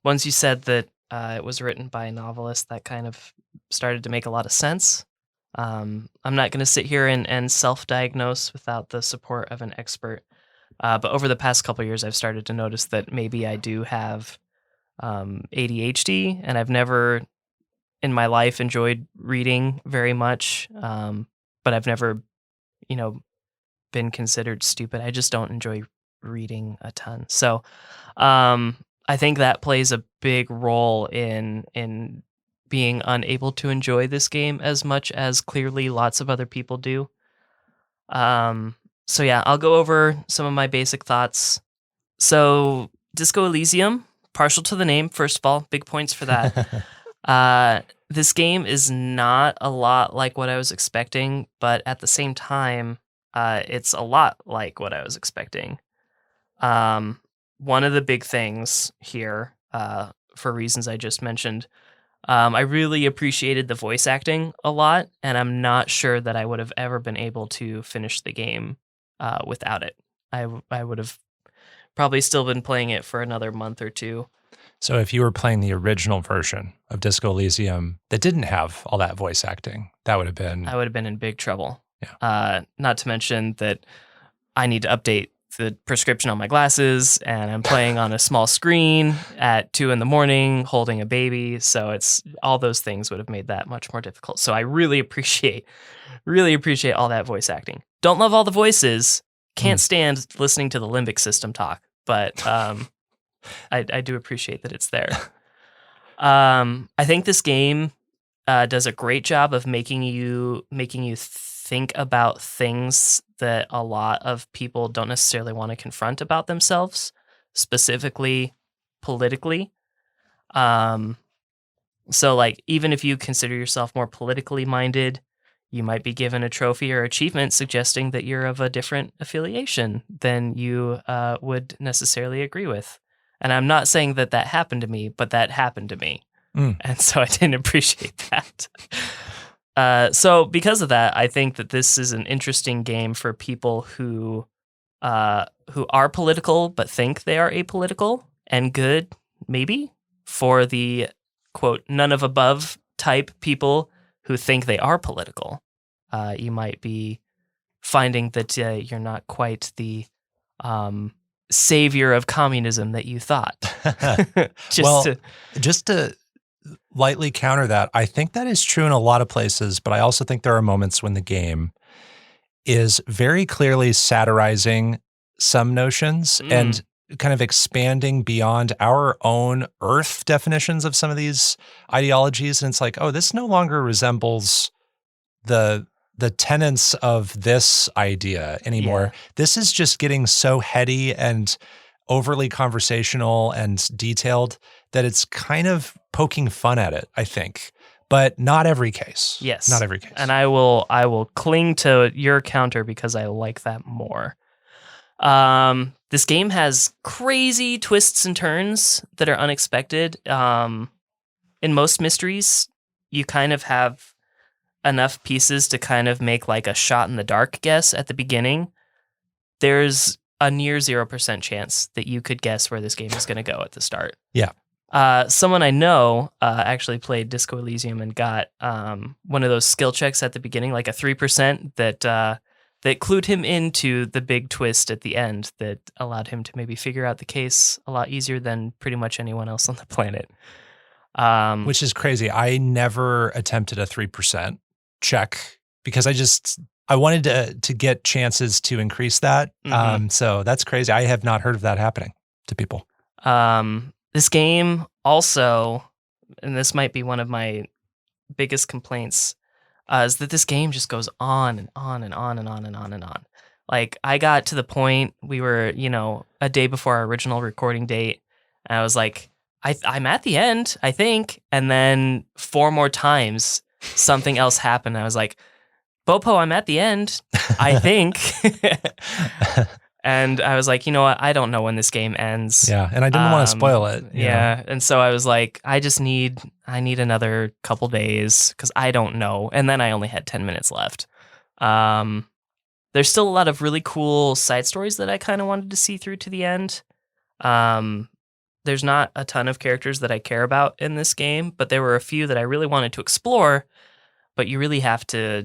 once you said that it was written by a novelist, that kind of started to make a lot of sense. I'm not going to sit here and self-diagnose without the support of an expert. But over the past couple of years, I've started to notice that maybe I do have ADHD, and I've never in my life enjoyed reading very much. But I've never, been considered stupid. I just don't enjoy reading a ton. So I think that plays a big role in being unable to enjoy this game as much as clearly lots of other people do. So yeah, I'll go over some of my basic thoughts. So Disco Elysium, partial to the name, first of all, big points for that. This game is not a lot like what I was expecting, but at the same time, it's a lot like what I was expecting. One of the big things here, for reasons I just mentioned, I really appreciated the voice acting a lot, and I'm not sure that I would have ever been able to finish the game without it. I would have probably still been playing it for another month or two. So if you were playing the original version of Disco Elysium that didn't have all that voice acting, that would have been... I would have been in big trouble. Yeah. Not to mention that I need to update the prescription on my glasses, and I'm playing on a small screen at 2 a.m. holding a baby. So it's all those things would have made that much more difficult. So I really appreciate all that voice acting. Don't love all the voices. Can't stand listening to the limbic system talk, but I do appreciate that it's there. I think this game does a great job of making you think about things that a lot of people don't necessarily want to confront about themselves, specifically politically. So like, even if you consider yourself more politically minded, you might be given a trophy or achievement suggesting that you're of a different affiliation than you would necessarily agree with. And I'm not saying that happened to me, but that happened to me. And so I didn't appreciate that. So because of that, I think that this is an interesting game for people who are political but think they are apolitical, and good, maybe, for the, quote, none of above type people who think they are political. You might be finding that you're not quite the savior of communism that you thought. Just to lightly counter that, I think that is true in a lot of places, but I also think there are moments when the game is very clearly satirizing some notions and kind of expanding beyond our own Earth definitions of some of these ideologies. And it's like, oh, this no longer resembles the tenets of this idea anymore. Yeah. This is just getting so heady and overly conversational and detailed that it's kind of poking fun at it, I think. But not every case. Yes. Not every case. And I will cling to your counter because I like that more. This game has crazy twists and turns that are unexpected. In most mysteries, you kind of have enough pieces to kind of make like a shot in the dark guess at the beginning. There's a near 0% chance that you could guess where this game is going to go at the start. Yeah. Someone I know actually played Disco Elysium and got one of those skill checks at the beginning, like a 3% that clued him into the big twist at the end that allowed him to maybe figure out the case a lot easier than pretty much anyone else on the planet. Which is crazy. I never attempted a 3% check because I wanted to get chances to increase that. So that's crazy. I have not heard of that happening to people. This game also, and this might be one of my biggest complaints, is that this game just goes on and on and on and on and on and on. Like, I got to the point, we were, a day before our original recording date, and I was like, I'm at the end, I think. And then 4 more times, something else happened. I was like, Bopo, I'm at the end, I think. And I was like, you know what? I don't know when this game ends. Yeah, and I didn't want to spoil it. Yeah, and so I was like, I need another couple days because I don't know. And then I only had 10 minutes left. There's still a lot of really cool side stories that I kind of wanted to see through to the end. There's not a ton of characters that I care about in this game, but there were a few that I really wanted to explore, but you really have to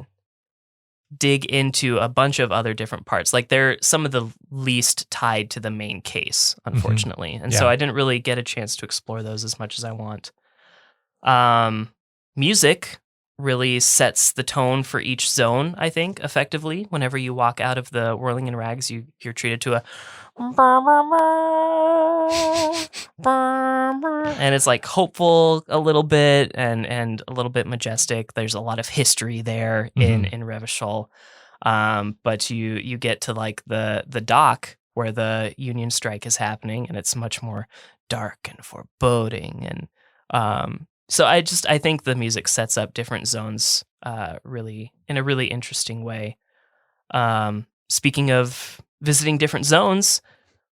dig into a bunch of other different parts. Like, they're some of the least tied to the main case, unfortunately. And so I didn't really get a chance to explore those as much as I want. Music really sets the tone for each zone, I think, effectively. Whenever you walk out of the Whirling in Rags, you're treated to a and it's like hopeful a little bit and a little bit majestic. There's a lot of history there in Revachol. But you get to like the dock where the Union strike is happening, and it's much more dark and foreboding. And so I think the music sets up different zones really in a really interesting way. Speaking of visiting different zones,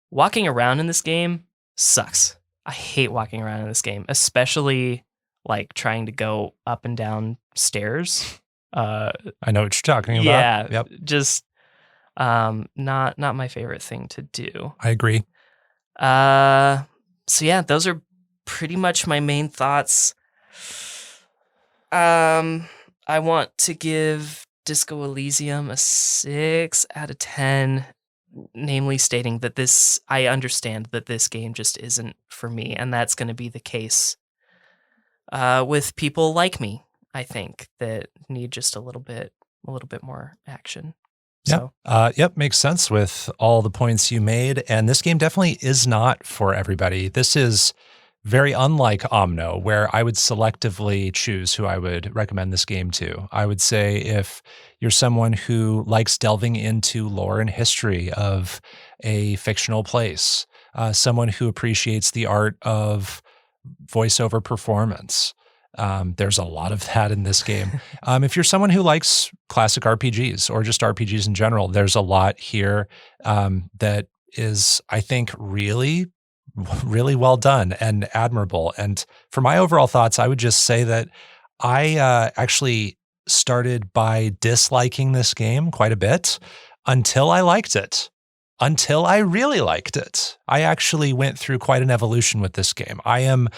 walking around in this game sucks. I hate walking around in this game, especially like trying to go up and down stairs. I know what you're talking about. Yeah, yep. Just not my favorite thing to do. I agree. So yeah, those are pretty much my main thoughts. I want to give Disco Elysium a 6 out of 10, namely stating that I understand that this game just isn't for me, and that's going to be the case with people like me, I think, that need just a little bit more action. So. Yep, makes sense with all the points you made. And this game definitely is not for everybody. This is very unlike OMNO, where I would selectively choose who I would recommend this game to. I would say if you're someone who likes delving into lore and history of a fictional place, someone who appreciates the art of voiceover performance, there's a lot of that in this game. If you're someone who likes classic RPGs or just RPGs in general, there's a lot here that is, I think, really well done and admirable. And for my overall thoughts, I would just say that I actually started by disliking this game quite a bit until I liked it. Until I really liked it. I actually went through quite an evolution with this game. I am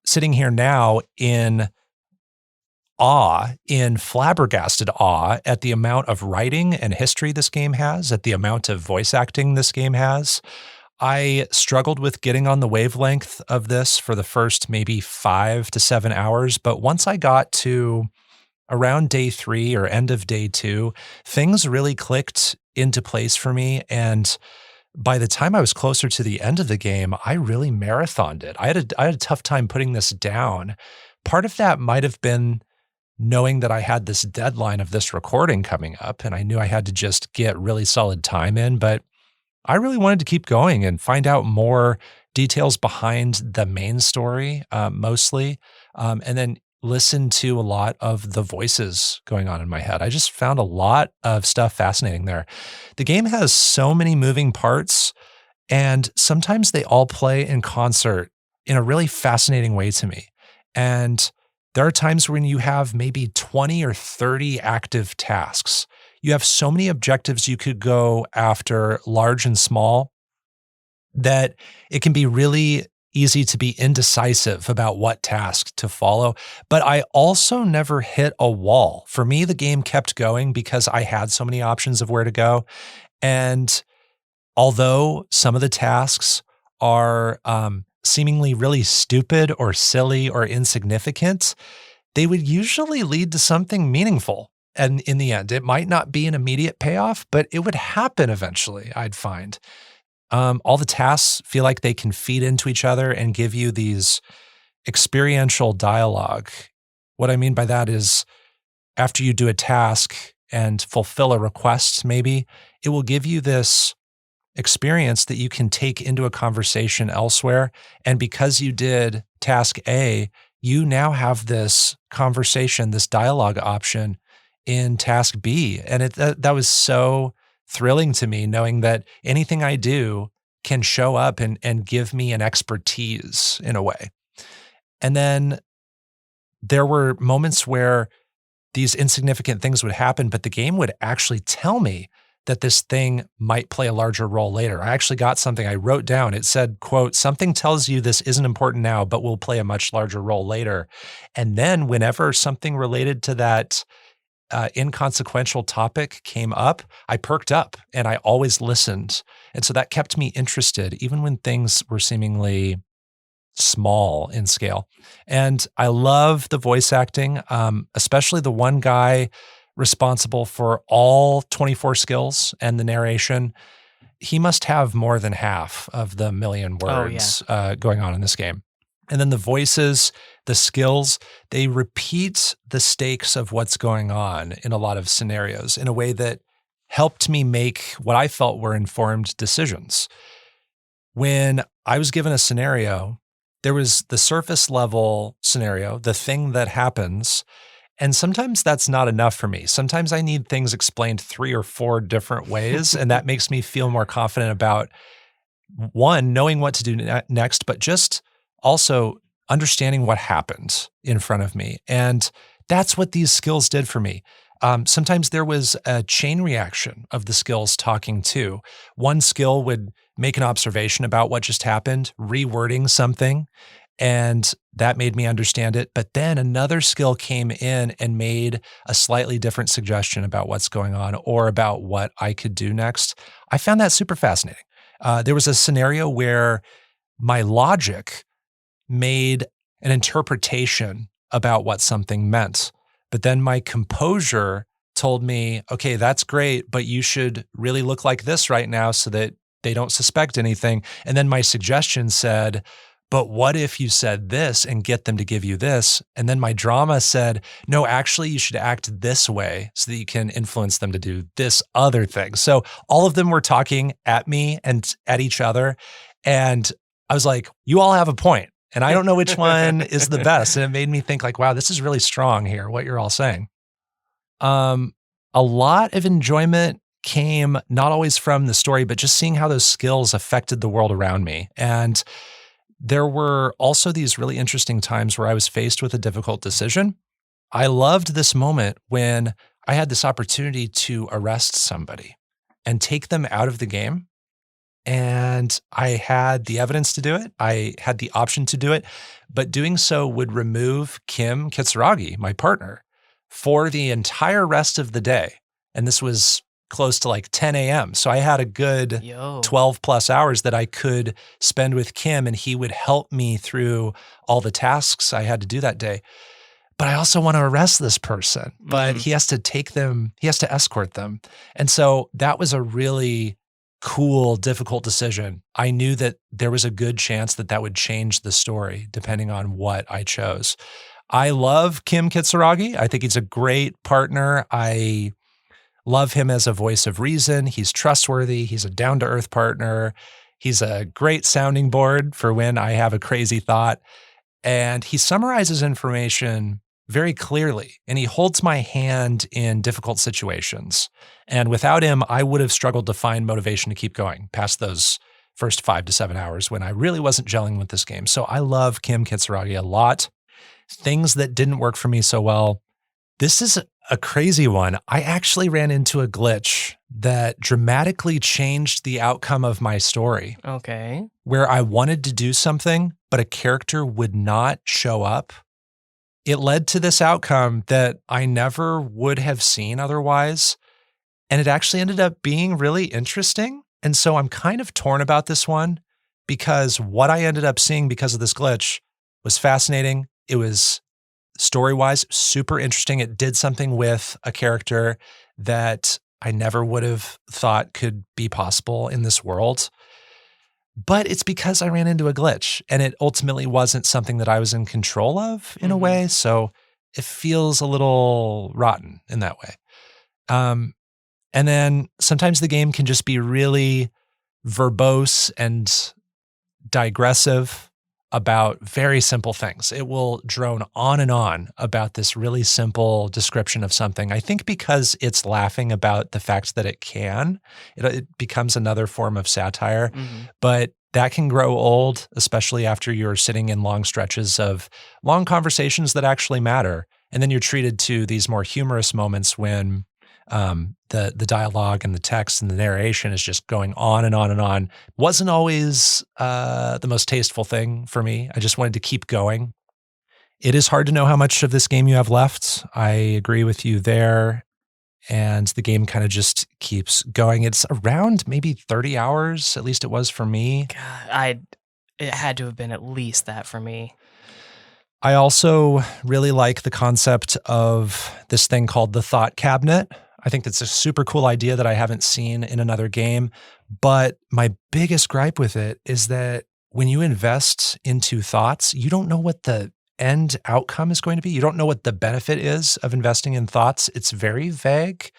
sitting here now in flabbergasted awe at the amount of writing and history this game has, at the amount of voice acting this game has. I struggled with getting on the wavelength of this for the first maybe 5 to 7 hours, but once I got to around day 3 or end of day 2, things really clicked into place for me. And by the time I was closer to the end of the game, I really marathoned it. I had a tough time putting this down. Part of that might have been knowing that I had this deadline of this recording coming up, and I knew I had to just get really solid time in, but I really wanted to keep going and find out more details behind the main story, mostly, and then listen to a lot of the voices going on in my head. I just found a lot of stuff fascinating there. The game has so many moving parts, and sometimes they all play in concert in a really fascinating way to me. And there are times when you have maybe 20 or 30 active tasks. You have so many objectives you could go after, large and small, that it can be really easy to be indecisive about what task to follow. But I also never hit a wall. For me, the game kept going because I had so many options of where to go. And although some of the tasks are seemingly really stupid or silly or insignificant, they would usually lead to something meaningful. And in the end, it might not be an immediate payoff, but it would happen eventually, I'd find. All the tasks feel like they can feed into each other and give you these experiential dialogue. What I mean by that is after you do a task and fulfill a request, maybe, it will give you this experience that you can take into a conversation elsewhere. And because you did task A, you now have this conversation, this dialogue option in task B. And that was so thrilling to me, knowing that anything I do can show up and give me an expertise in a way. And then there were moments where these insignificant things would happen, but the game would actually tell me that this thing might play a larger role later. I actually got something I wrote down. It said, quote, "Something tells you this isn't important now, but will play a much larger role later." And then whenever something related to that inconsequential topic came up, I perked up and I always listened. And so that kept me interested, even when things were seemingly small in scale. And I love the voice acting, especially the one guy responsible for all 24 skills and the narration. He must have more than half of the million words going on in this game. And then the voices, the skills, they repeat the stakes of what's going on in a lot of scenarios in a way that helped me make what I felt were informed decisions. When I was given a scenario, there was the surface level scenario, the thing that happens, and sometimes that's not enough for me. Sometimes I need things explained 3 or 4 different ways, and that makes me feel more confident about, one, knowing what to do next, but just also understanding what happened in front of me. And that's what these skills did for me. Sometimes there was a chain reaction of the skills talking too. One skill would make an observation about what just happened, rewording something, And that made me understand it. But then another skill came in and made a slightly different suggestion about what's going on or about what I could do next. I found that super fascinating. There was a scenario where my logic made an interpretation about what something meant. But then my composure told me, okay, that's great, but you should really look like this right now so that they don't suspect anything. And then my suggestion said, but what if you said this and get them to give you this? And then my drama said, no, actually, you should act this way so that you can influence them to do this other thing. So all of them were talking at me and at each other. And I was like, you all have a point. And I don't know which one is the best. And it made me think like, wow, this is really strong here, what you're all saying. A lot of enjoyment came not always from the story, but just seeing how those skills affected the world around me. And there were also these really interesting times where I was faced with a difficult decision. I loved this moment when I had this opportunity to arrest somebody and take them out of the game. And I had the evidence to do it. I had the option to do it, but doing so would remove Kim Kitsuragi, my partner, for the entire rest of the day. And this was close to like 10 a.m. So I had a good 12 plus hours that I could spend with Kim, and he would help me through all the tasks I had to do that day. But I also want to arrest this person, but he has to take them, he has to escort them. And so that was a really cool, difficult decision. I knew that there was a good chance that that would change the story depending on what I chose. I love Kim Kitsuragi. I think he's a great partner. I love him as a voice of reason. He's trustworthy. He's a down-to-earth partner. He's a great sounding board for when I have a crazy thought. And he summarizes information very clearly, and he holds my hand in difficult situations. And without him, I would have struggled to find motivation to keep going past those first 5 to 7 hours when I really wasn't gelling with this game. So I love Kim Kitsuragi a lot. Things that didn't work for me so well. This is a crazy one. I actually ran into a glitch that dramatically changed the outcome of my story. Okay. Where I wanted to do something, but a character would not show up. It led to this outcome that I never would have seen otherwise. And it actually ended up being really interesting. And so I'm kind of torn about this one because what I ended up seeing because of this glitch was fascinating. It was story-wise super interesting. It did something with a character that I never would have thought could be possible in this world. But it's because I ran into a glitch and it ultimately wasn't something that I was in control of in a way. So it feels a little rotten in that way. And then sometimes the game can just be really verbose and digressive about very simple things. It will drone on and on about this really simple description of something. I think because it's laughing about the fact that it can, it becomes another form of satire. But that can grow old, especially after you're sitting in long stretches of long conversations that actually matter. And then you're treated to these more humorous moments when the dialogue and the text and the narration is just going on and on and on. Wasn't always the most tasteful thing for me. I just wanted to keep going. It is hard to know how much of this game you have left. I agree with you there. And the game kind of just keeps going. It's around maybe 30 hours, at least it was for me. God, it had to have been at least that for me. I also really like the concept of this thing called the thought cabinet. I think that's a super cool idea that I haven't seen in another game. But my biggest gripe with it is that when you invest into thoughts, you don't know what the end outcome is going to be. You don't know what the benefit is of investing in thoughts. It's very vague,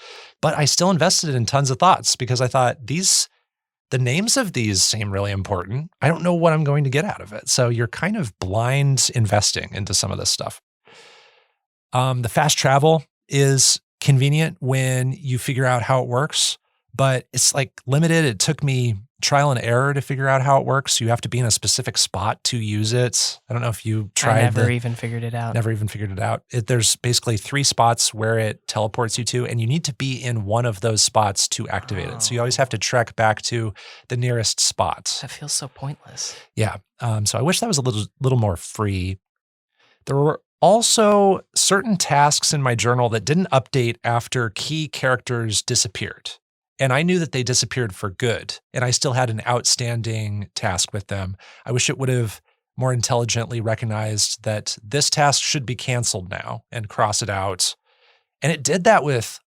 but I still invested in tons of thoughts because I thought the names of these seem really important. I don't know what I'm going to get out of it. So you're kind of blind investing into some of this stuff. The fast travel is convenient when you figure out how it works, but it's like limited. It took me trial and error to figure out how it works. You have to be in a specific spot to use it. I don't know if you tried. I never even figured it out. Never even figured it out. There's basically 3 spots where it teleports you to, and you need to be in one of those spots to activate it. So you always have to trek back to the nearest spot. That feels so pointless. Yeah. So I wish that was a little more free. There were also certain tasks in my journal that didn't update after key characters disappeared. And I knew that they disappeared for good, and I still had an outstanding task with them. I wish it would have more intelligently recognized that this task should be canceled now and cross it out. And it did that with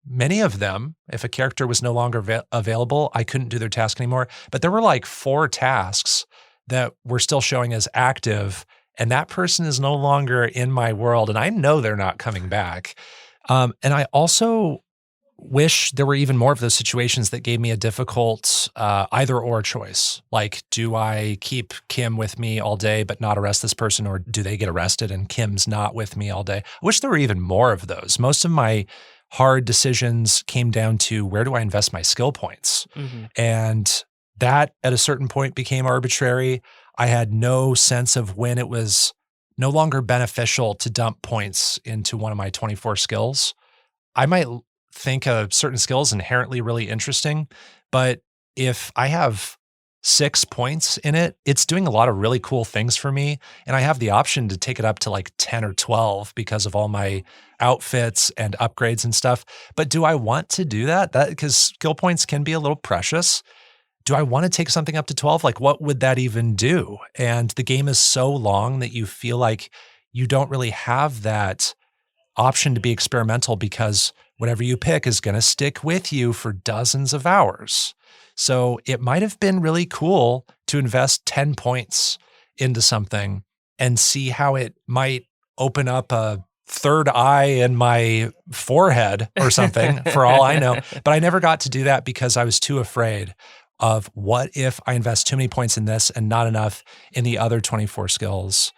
many of them. If a character was no longer available, I couldn't do their task anymore. But there were like 4 tasks that were still showing as active, and that person is no longer in my world, and I know they're not coming back. And I also wish there were even more of those situations that gave me a difficult either or choice. Like, do I keep Kim with me all day but not arrest this person, or do they get arrested and Kim's not with me all day? I wish there were even more of those. Most of my hard decisions came down to, where do I invest my skill points? Mm-hmm. And that at a certain point became arbitrary. I had no sense of when it was no longer beneficial to dump points into one of my 24 skills. I might think a certain skill is inherently really interesting, but if I have 6 points in it, it's doing a lot of really cool things for me. And I have the option to take it up to like 10 or 12 because of all my outfits and upgrades and stuff. But do I want to do that? Because skill points can be a little precious. Do I want to take something up to 12? Like, what would that even do? And the game is so long that you feel like you don't really have that option to be experimental, because whatever you pick is going to stick with you for dozens of hours. So it might have been really cool to invest 10 points into something and see how it might open up a third eye in my forehead or something, for all I know. But I never got to do that because I was too afraid of, what if I invest too many points in this and not enough in the other 24 skills?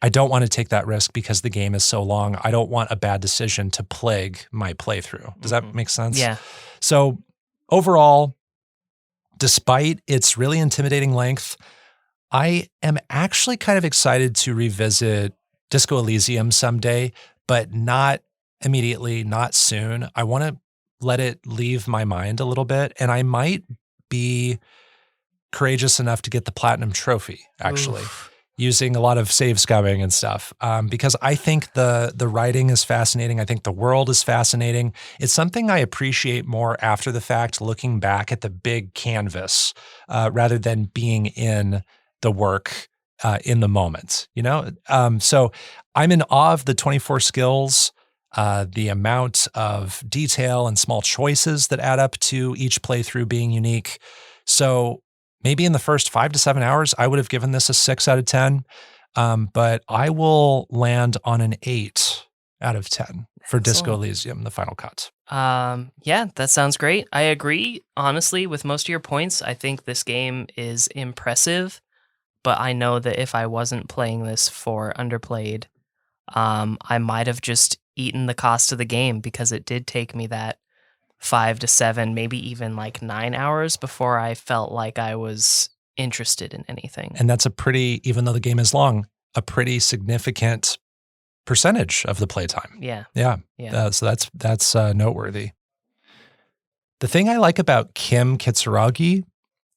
I don't want to take that risk because the game is so long. I don't want a bad decision to plague my playthrough. Does that make sense? Yeah. So overall, despite its really intimidating length, I am actually kind of excited to revisit Disco Elysium someday, but not immediately, not soon. I want to let it leave my mind a little bit, and I might be courageous enough to get the platinum trophy, actually. Oof. Using a lot of save scumming and stuff, because I think the writing is fascinating. I think the world is fascinating. It's something I appreciate more after the fact, looking back at the big canvas, rather than being in the work in the moment, you know? So I'm in awe of the 24 skills, the amount of detail and small choices that add up to each playthrough being unique. So maybe in the first 5 to 7 hours, I would have given this a 6 out of 10, but I will land on an 8 out of 10 for Disco Elysium, the final cut. Yeah, that sounds great. I agree, honestly, with most of your points. I think this game is impressive, but I know that if I wasn't playing this for Underplayed, I might have just eaten the cost of the game, because it did take me that 5 to 7, maybe even like 9 hours before I felt like I was interested in anything. And that's even though the game is long, a pretty significant percentage of the playtime. Yeah. Yeah. So that's noteworthy. The thing I like about Kim Kitsuragi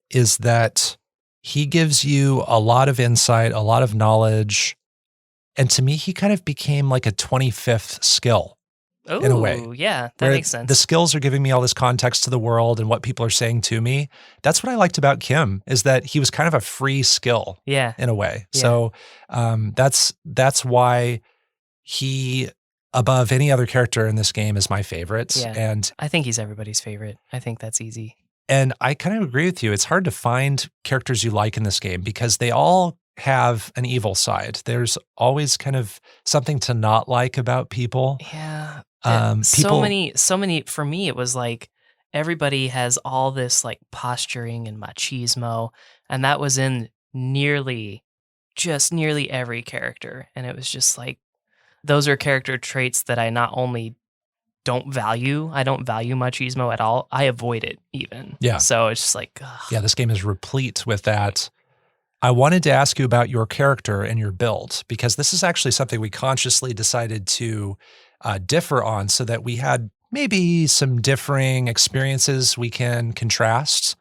is that he gives you a lot of insight, a lot of knowledge. And to me, he kind of became like a 25th skill. Oh, in a way. Yeah, that makes sense. The skills are giving me all this context to the world and what people are saying to me. That's what I liked about Kim, is that he was kind of a free skill, in a way. Yeah. So that's why he, above any other character in this game, is my favorite. Yeah. And I think he's everybody's favorite. I think that's easy. And I kind of agree with you. It's hard to find characters you like in this game because they all have an evil side. There's always kind of something to not like about people. Yeah. People, so many, for me, it was like everybody has all this like posturing and machismo, and that was in nearly every character. And it was just like, those are character traits that I not only don't value. I don't value machismo at all. I avoid it even. Yeah. So it's just like, ugh. Yeah, this game is replete with that. I wanted to ask you about your character and your build, because this is actually something we consciously decided to differ on so that we had maybe some differing experiences we can contrast.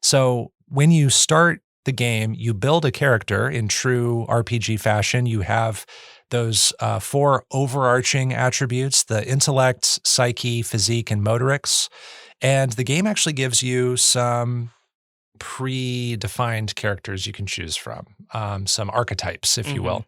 So when you start the game, you build a character in true RPG fashion. You have those 4 overarching attributes: the intellect, psyche, physique, and motorics. And the game actually gives you some predefined characters you can choose from, some archetypes, if you will.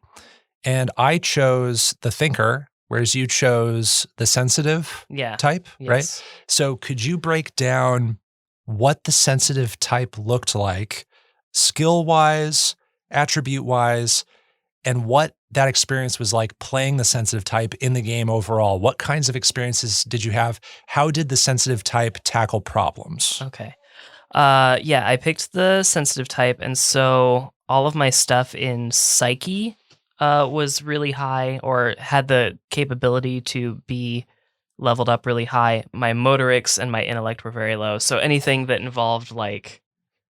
And I chose the thinker, whereas you chose the sensitive type, right? Yes. So could you break down what the sensitive type looked like, skill-wise, attribute-wise, and what that experience was like playing the sensitive type in the game overall? What kinds of experiences did you have? How did the sensitive type tackle problems? Okay. Yeah, I picked the sensitive type, and so all of my stuff in psyche was really high, or had the capability to be leveled up really high. My motorics and my intellect were very low. So anything that involved like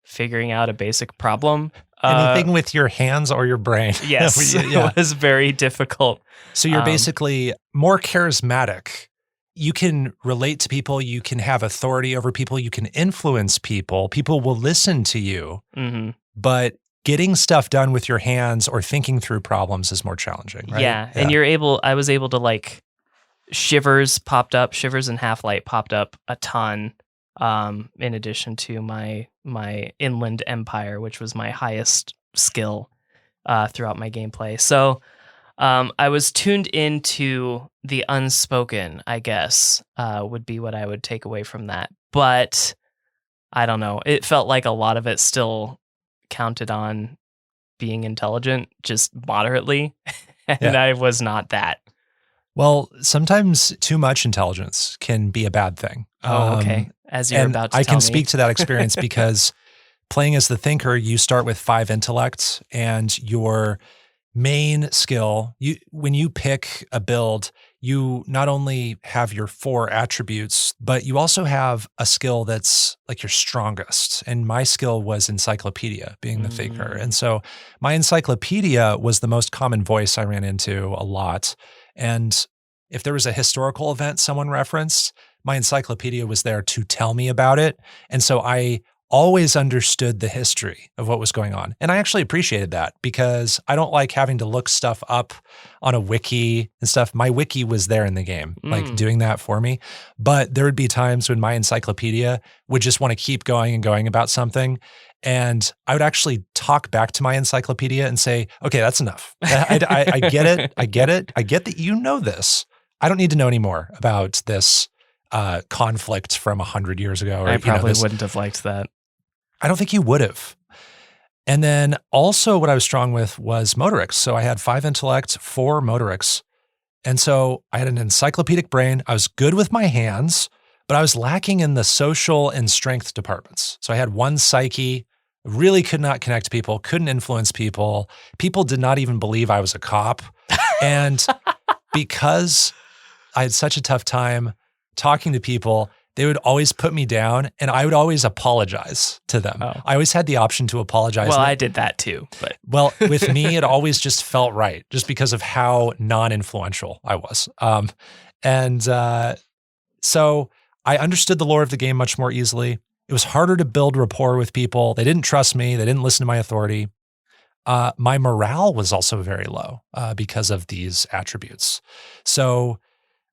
figuring out a basic problem. Anything with your hands or your brain. Yes, Yeah. it was very difficult. So you're basically more charismatic. You can relate to people. You can have authority over people. You can influence people. People will listen to you. But getting stuff done with your hands or thinking through problems is more challenging, right? Yeah. And I was able to like, Shivers and Half-Light popped up a ton, in addition to my Inland Empire, which was my highest skill throughout my gameplay. So I was tuned into the unspoken, I guess, would be what I would take away from that. But I don't know. It felt like a lot of it still counted on being intelligent, just moderately. And I was not that. Well, sometimes too much intelligence can be a bad thing. Oh, okay. As you're about to I tell can me. speak to that experience because playing as the thinker, you start with 5 intellect, and your main skill, when you pick a build, you not only have your 4 attributes, but you also have a skill that's like your strongest. And my skill was encyclopedia, being the thinker. And so my encyclopedia was the most common voice I ran into a lot. And if there was a historical event someone referenced, my encyclopedia was there to tell me about it. And so I always understood the history of what was going on. And I actually appreciated that because I don't like having to look stuff up on a wiki and stuff. My wiki was there in the game, like doing that for me. But there would be times when my encyclopedia would just want to keep going and going about something. And I would actually talk back to my encyclopedia and say, okay, that's enough. I get it. I get it. I get that you know this. I don't need to know any more about this conflict from 100 years ago. Or, I probably wouldn't have liked that. I don't think you would have. And then also what I was strong with was motorics. So I had 5 intellect, 4 motorics. And so I had an encyclopedic brain. I was good with my hands, but I was lacking in the social and strength departments. So I had 1 psyche, really could not connect to people, couldn't influence people. People did not even believe I was a cop. And because I had such a tough time talking to people, they would always put me down and I would always apologize to them. Oh. I always had the option to apologize. Well, I did that too, but well, with me, it always just felt right just because of how non-influential I was. So I understood the lore of the game much more easily. It was harder to build rapport with people. They didn't trust me. They didn't listen to my authority. My morale was also very low because of these attributes. So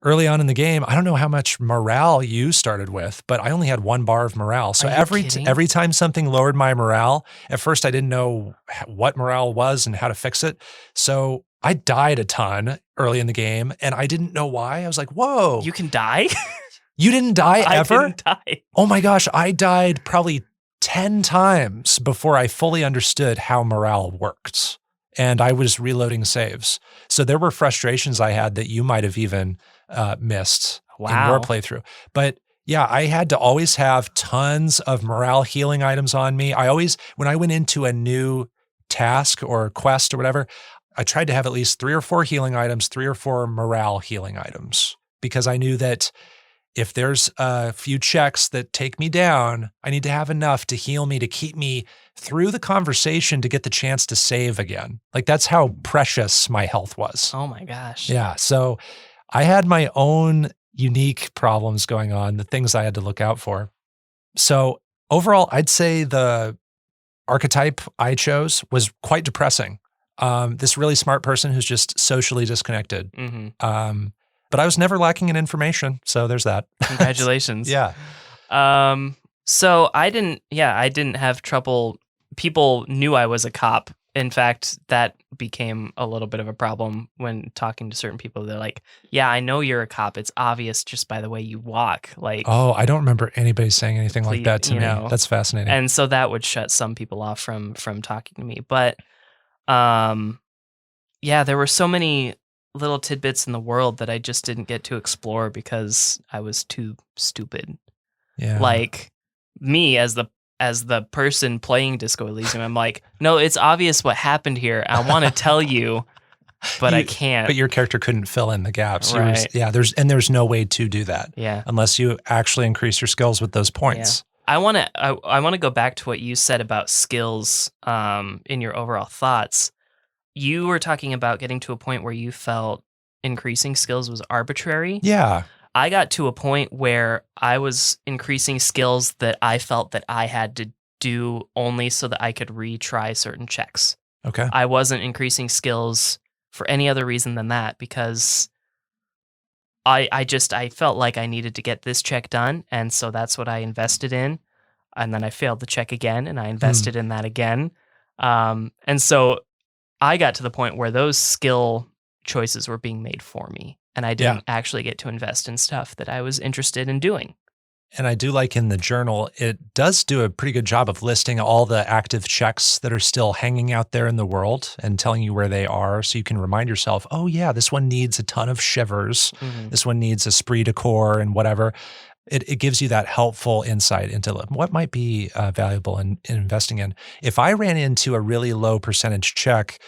early on in the game, I don't know how much morale you started with, but I only had 1 bar of morale. So every time something lowered my morale, at first I didn't know what morale was and how to fix it. So I died a ton early in the game and I didn't know why. I was like, whoa. you can die? You didn't die ever? I didn't die. Oh my gosh, I died probably 10 times before I fully understood how morale worked. And I was reloading saves. So there were frustrations I had that you might have even missed in your playthrough. But yeah, I had to always have tons of morale healing items on me. When I went into a new task or quest or whatever, I tried to have at least 3 or 4 healing items, 3 or 4 morale healing items. because I knew that if there's a few checks that take me down, I need to have enough to heal me, to keep me through the conversation to get the chance to save again. Like that's how precious my health was. Oh my gosh. Yeah. So I had my own unique problems going on, the things I had to look out for. So overall, I'd say the archetype I chose was quite depressing. This really smart person who's just socially disconnected. But I was never lacking in information. So there's that. Congratulations. Yeah. So I didn't have trouble. People knew I was a cop. In fact, that became a little bit of a problem when talking to certain people. They're like, yeah, I know you're a cop. It's obvious just by the way you walk. Like, oh, I don't remember anybody saying anything like that to me. That's fascinating. And so that would shut some people off from talking to me. But yeah, there were so many little tidbits in the world that I just didn't get to explore because I was too stupid. Yeah. Like me as the person playing Disco Elysium, I'm like, no, it's obvious what happened here. I want to tell you, but I can't. But your character couldn't fill in the gaps. Right. There's no way to do that. Yeah. Unless you actually increase your skills with those points. Yeah. I want to go back to what you said about skills in your overall thoughts. You were talking about getting to a point where you felt increasing skills was arbitrary. Yeah. I got to a point where I was increasing skills that I felt that I had to do only so that I could retry certain checks. Okay. I wasn't increasing skills for any other reason than that because I felt like I needed to get this check done, and so that's what I invested in. And then I failed the check again, and I invested in that again. And so I got to the point where those skill choices were being made for me, and I didn't actually get to invest in stuff that I was interested in doing. And I do like in the journal, it does do a pretty good job of listing all the active checks that are still hanging out there in the world and telling you where they are. So you can remind yourself, oh yeah, this one needs a ton of shivers. This one needs esprit de corps and whatever. It gives you that helpful insight into what might be valuable in investing in. If I ran into a really low percentage check,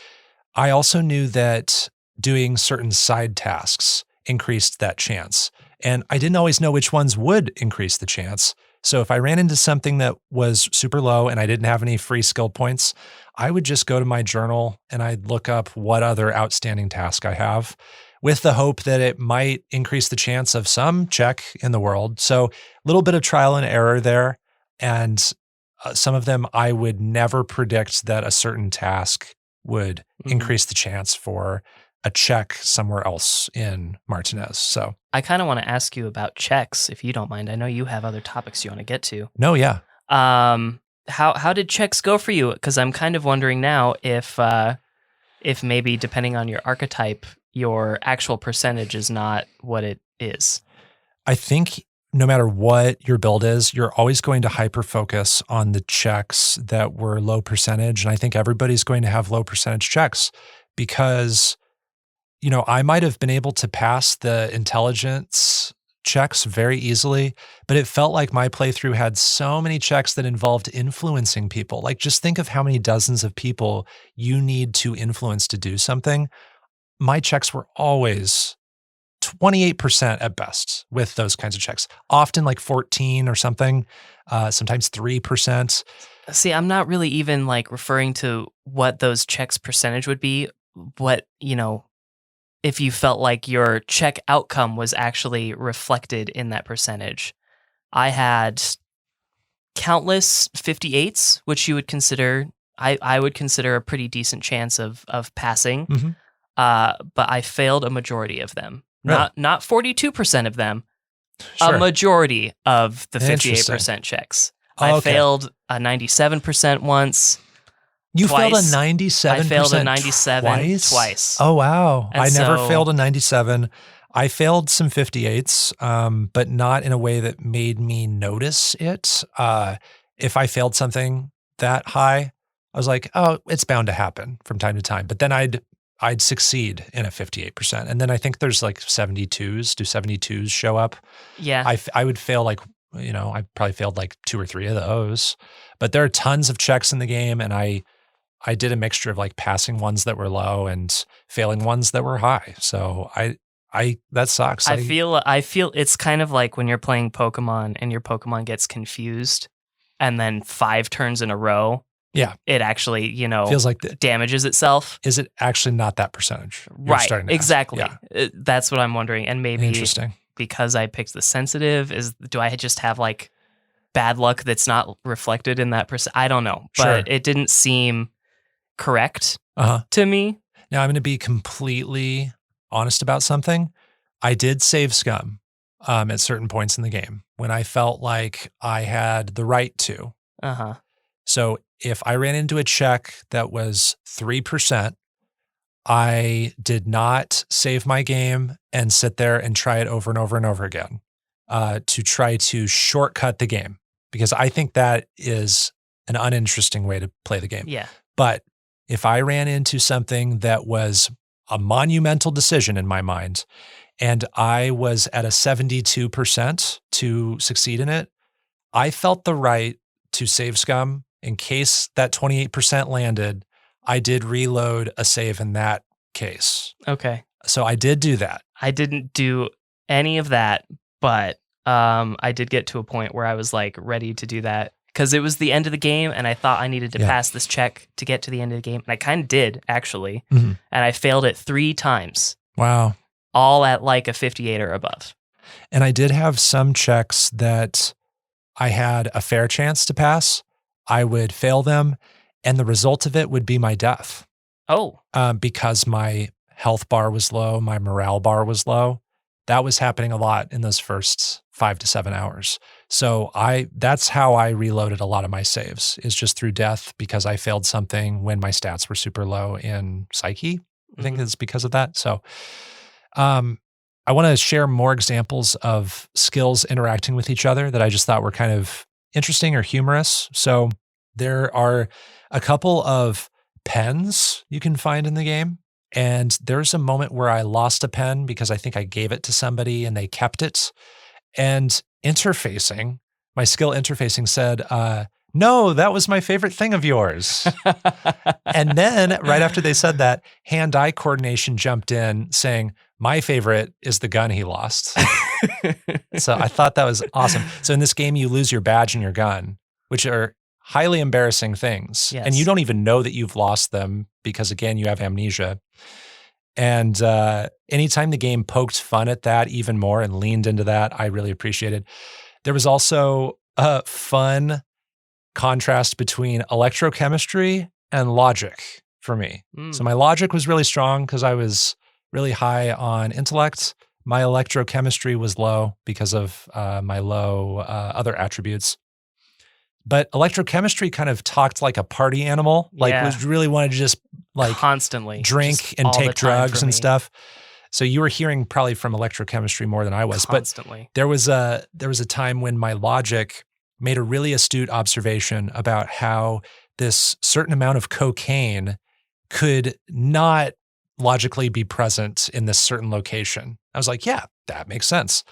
I also knew that doing certain side tasks increased that chance. And I didn't always know which ones would increase the chance. So if I ran into something that was super low and I didn't have any free skill points, I would just go to my journal and I'd look up what other outstanding task I have, with the hope that it might increase the chance of some check in the world. So a little bit of trial and error there. And some of them, I would never predict that a certain task would increase the chance for a check somewhere else in Martinez. So I kind of want to ask you about checks, if you don't mind. I know you have other topics you want to get to. No, yeah. How did checks go for you? Because I'm kind of wondering now if maybe depending on your archetype, your actual percentage is not what it is. I think no matter what your build is, you're always going to hyper focus on the checks that were low percentage. And I think everybody's going to have low percentage checks because, you know, I might have been able to pass the intelligence checks very easily, but it felt like my playthrough had so many checks that involved influencing people. Like just think of how many dozens of people you need to influence to do something. My checks were always 28% at best with those kinds of checks, often like 14 or something, sometimes 3%. See, I'm not really even like referring to what those checks percentage would be. What, you know, if you felt like your check outcome was actually reflected in that percentage. I had countless 58s, which you would consider, I would consider a pretty decent chance of passing. But I failed a majority of them. Really? Not 42% of them, Sure. a majority of the 58% checks. I failed a 97% once. You twice. failed a 97%? I failed a 97 twice. Oh, wow. And I never so- failed a 97. I failed some 58s, but not in a way that made me notice it. If I failed something that high, I was like, oh, it's bound to happen from time to time. But then I'd succeed in a 58%. And then I think there's like 72s. Do 72s show up? Yeah. I would fail like, you know, I probably failed like 2 or 3 of those. But there are tons of checks in the game, and I did a mixture of like passing ones that were low and failing ones that were high. So That sucks. I feel it's kind of like when you're playing Pokemon and your Pokemon gets confused and then 5 turns in a row. Yeah. It actually, feels like damages itself. Is it actually not that percentage? Right. Exactly. Yeah. That's what I'm wondering. And maybe Interesting. because I picked the sensitive, do I just have like bad luck that's not reflected in that percent? I don't know. But it didn't seem correct to me. Now I'm going to be completely honest about something. I did save scum at certain points in the game when I felt like I had the right to. So if I ran into a check that was 3%, I did not save my game and sit there and try it over and over and over again to try to shortcut the game, because I think that is an uninteresting way to play the game. Yeah. But if I ran into something that was a monumental decision in my mind, and I was at a 72% to succeed in it, I felt the right to save scum in case that 28% landed. I did reload a save in that case. Okay. So I did do that. I didn't do any of that, but I did get to a point where I was like ready to do that because it was the end of the game and I thought I needed to pass this check to get to the end of the game. And I kind of did, actually. And I failed it 3 times. Wow. All at like a 58 or above. And I did have some checks that I had a fair chance to pass. I would fail them, and the result of it would be my death. Oh. Because my health bar was low, my morale bar was low. That was happening a lot in those first 5 to 7 hours. So that's how I reloaded a lot of my saves, is just through death, because I failed something when my stats were super low in Psyche. I think it's because of that. So I want to share more examples of skills interacting with each other that I just thought were kind of interesting or humorous. So there are a couple of pens you can find in the game. And there's a moment where I lost a pen because I think I gave it to somebody and they kept it. And my skill interfacing said, no, that was my favorite thing of yours. And then right after they said that, hand-eye coordination jumped in saying, my favorite is the gun he lost. So I thought that was awesome. So in this game, you lose your badge and your gun, which are highly embarrassing things. Yes. And you don't even know that you've lost them because, again, you have amnesia. And anytime the game poked fun at that even more and leaned into that, I really appreciated. There was also a fun contrast between electrochemistry and logic for me. So my logic was really strong because I was really high on intellect. My electrochemistry was low because of my low other attributes. But electrochemistry kind of talked like a party animal, was really wanted to just like constantly drink and take drugs and stuff. So you were hearing probably from electrochemistry more than I was. Constantly. But there was a time when my logic made a really astute observation about how this certain amount of cocaine could not logically be present in this certain location. I was like, yeah, that makes sense.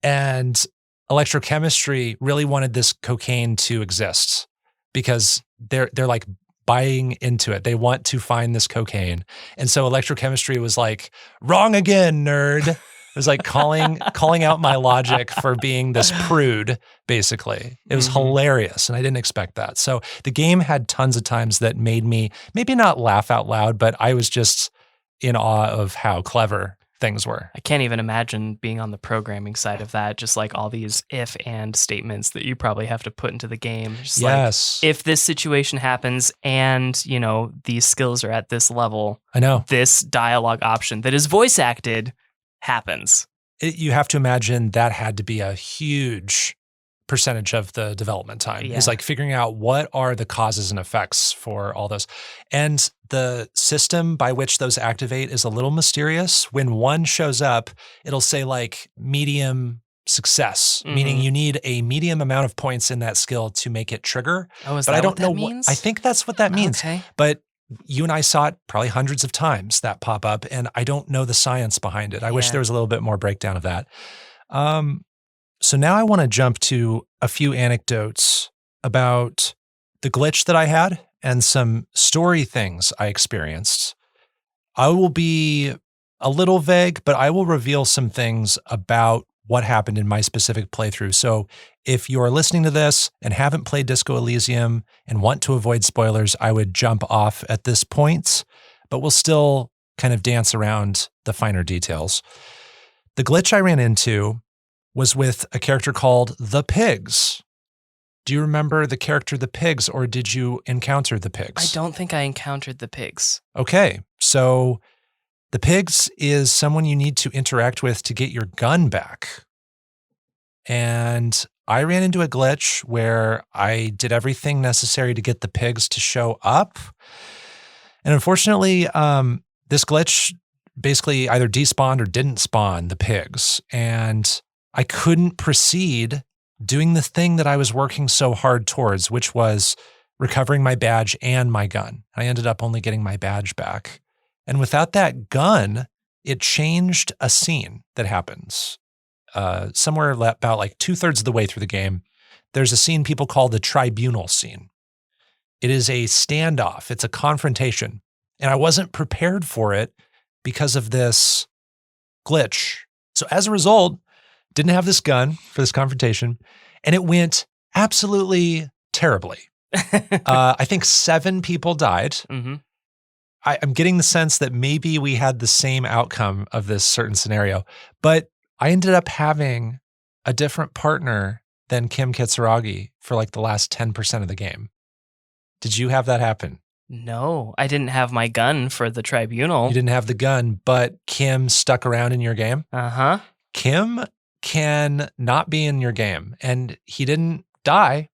And electrochemistry really wanted this cocaine to exist because they're like buying into it. They want to find this cocaine. And so electrochemistry was like, wrong again, nerd. It was like calling out my logic for being this prude, basically. It was hilarious, and I didn't expect that. So the game had tons of times that made me maybe not laugh out loud, but I was just in awe of how clever things were. I can't even imagine being on the programming side of that, just like all these if and statements that you probably have to put into the game. Just yes. Like, if this situation happens and, these skills are at this level, I know. This dialogue option that is voice acted happens. You have to imagine that had to be a huge percentage of the development time. Yeah. Is like figuring out what are the causes and effects for all those. And the system by which those activate is a little mysterious. When one shows up, it'll say like medium success, meaning you need a medium amount of points in that skill to make it trigger. Oh, is but that I don't what that know means? I think that's what that means. Okay. But you and I saw it probably hundreds of times, that pop up, and I don't know the science behind it. I wish there was a little bit more breakdown of that. So now I want to jump to a few anecdotes about the glitch that I had and some story things I experienced. I will be a little vague, but I will reveal some things about what happened in my specific playthrough. So if you're listening to this and haven't played Disco Elysium and want to avoid spoilers, I would jump off at this point, but we'll still kind of dance around the finer details. The glitch I ran into was with a character called the Pigs. Do you remember the character the Pigs, or did you encounter the Pigs? I don't think I encountered the pigs. Okay, so the Pigs is someone you need to interact with to get your gun back. And I ran into a glitch where I did everything necessary to get the Pigs to show up. And unfortunately, this glitch basically either despawned or didn't spawn the Pigs. And I couldn't proceed doing the thing that I was working so hard towards, which was recovering my badge and my gun. I ended up only getting my badge back. And without that gun, it changed a scene that happens. Somewhere about like 2/3 of the way through the game, there's a scene people call the tribunal scene. It is a standoff. It's a confrontation. And I wasn't prepared for it because of this glitch. So as a result, didn't have this gun for this confrontation, and it went absolutely terribly. I think 7 people died. Mm-hmm. I'm getting the sense that maybe we had the same outcome of this certain scenario, but I ended up having a different partner than Kim Kitsuragi for like the last 10% of the game. Did you have that happen? No, I didn't have my gun for the tribunal. You didn't have the gun, but Kim stuck around in your game? Uh-huh. Kim can not be in your game, and he didn't die,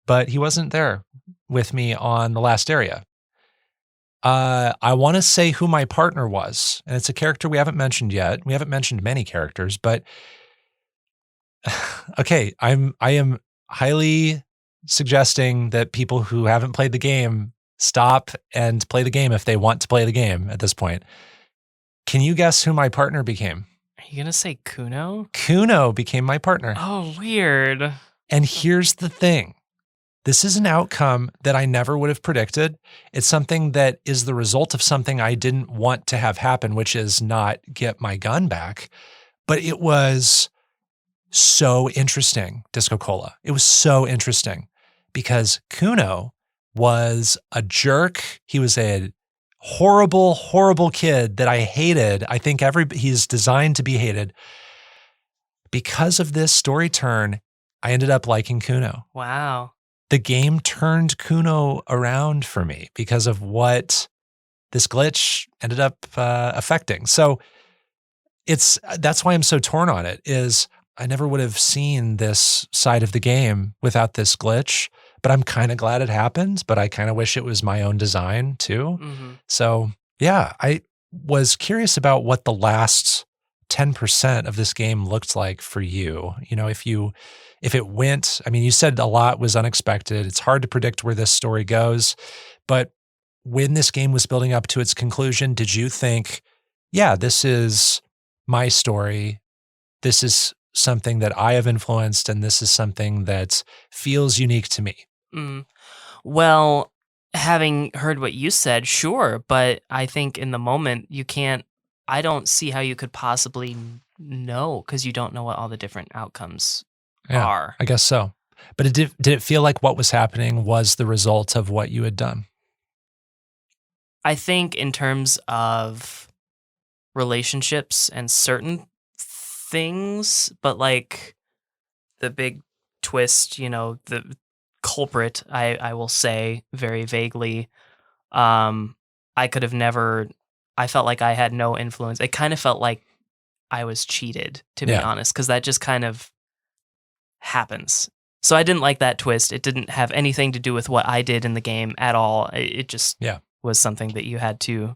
but he wasn't there with me on the last area. I want to say who my partner was, and it's a character we haven't mentioned yet. We haven't mentioned many characters, but okay, I am highly suggesting that people who haven't played the game stop and play the game if they want to play the game at this point. Can you guess who my partner became? Are you going to say Kuno? Kuno became my partner. Oh, weird. And here's the thing. This is an outcome that I never would have predicted. It's something that is the result of something I didn't want to have happen, which is not get my gun back. But it was so interesting, DiscoCola. It was so interesting because Kuno was a jerk. He was a horrible, horrible kid that I hated. I think he's designed to be hated. Because of this story turn, I ended up liking Kuno. Wow. The game turned Kuno around for me because of what this glitch ended up affecting. So that's why I'm so torn on it, is I never would have seen this side of the game without this glitch, but I'm kind of glad it happened, but I kind of wish it was my own design too. Mm-hmm. So yeah, I was curious about what the last 10% of this game looked like for you. You know, if it went, I mean, you said a lot was unexpected. It's hard to predict where this story goes, but when this game was building up to its conclusion, did you think, yeah, this is my story. This is something that I have influenced, and this is something that feels unique to me? Well, having heard what you said, sure, but I think in the moment I don't see how you could possibly know, because you don't know what all the different outcomes are. I guess so. But did it feel like what was happening was the result of what you had done? I think in terms of relationships and certain things, but like the big twist, the culprit, I will say very vaguely, I could have never, I felt like I had no influence. It kind of felt like I was cheated, to be honest, because that just kind of happens. So I didn't like that twist. It didn't have anything to do with what I did in the game at all. It just was something that you had to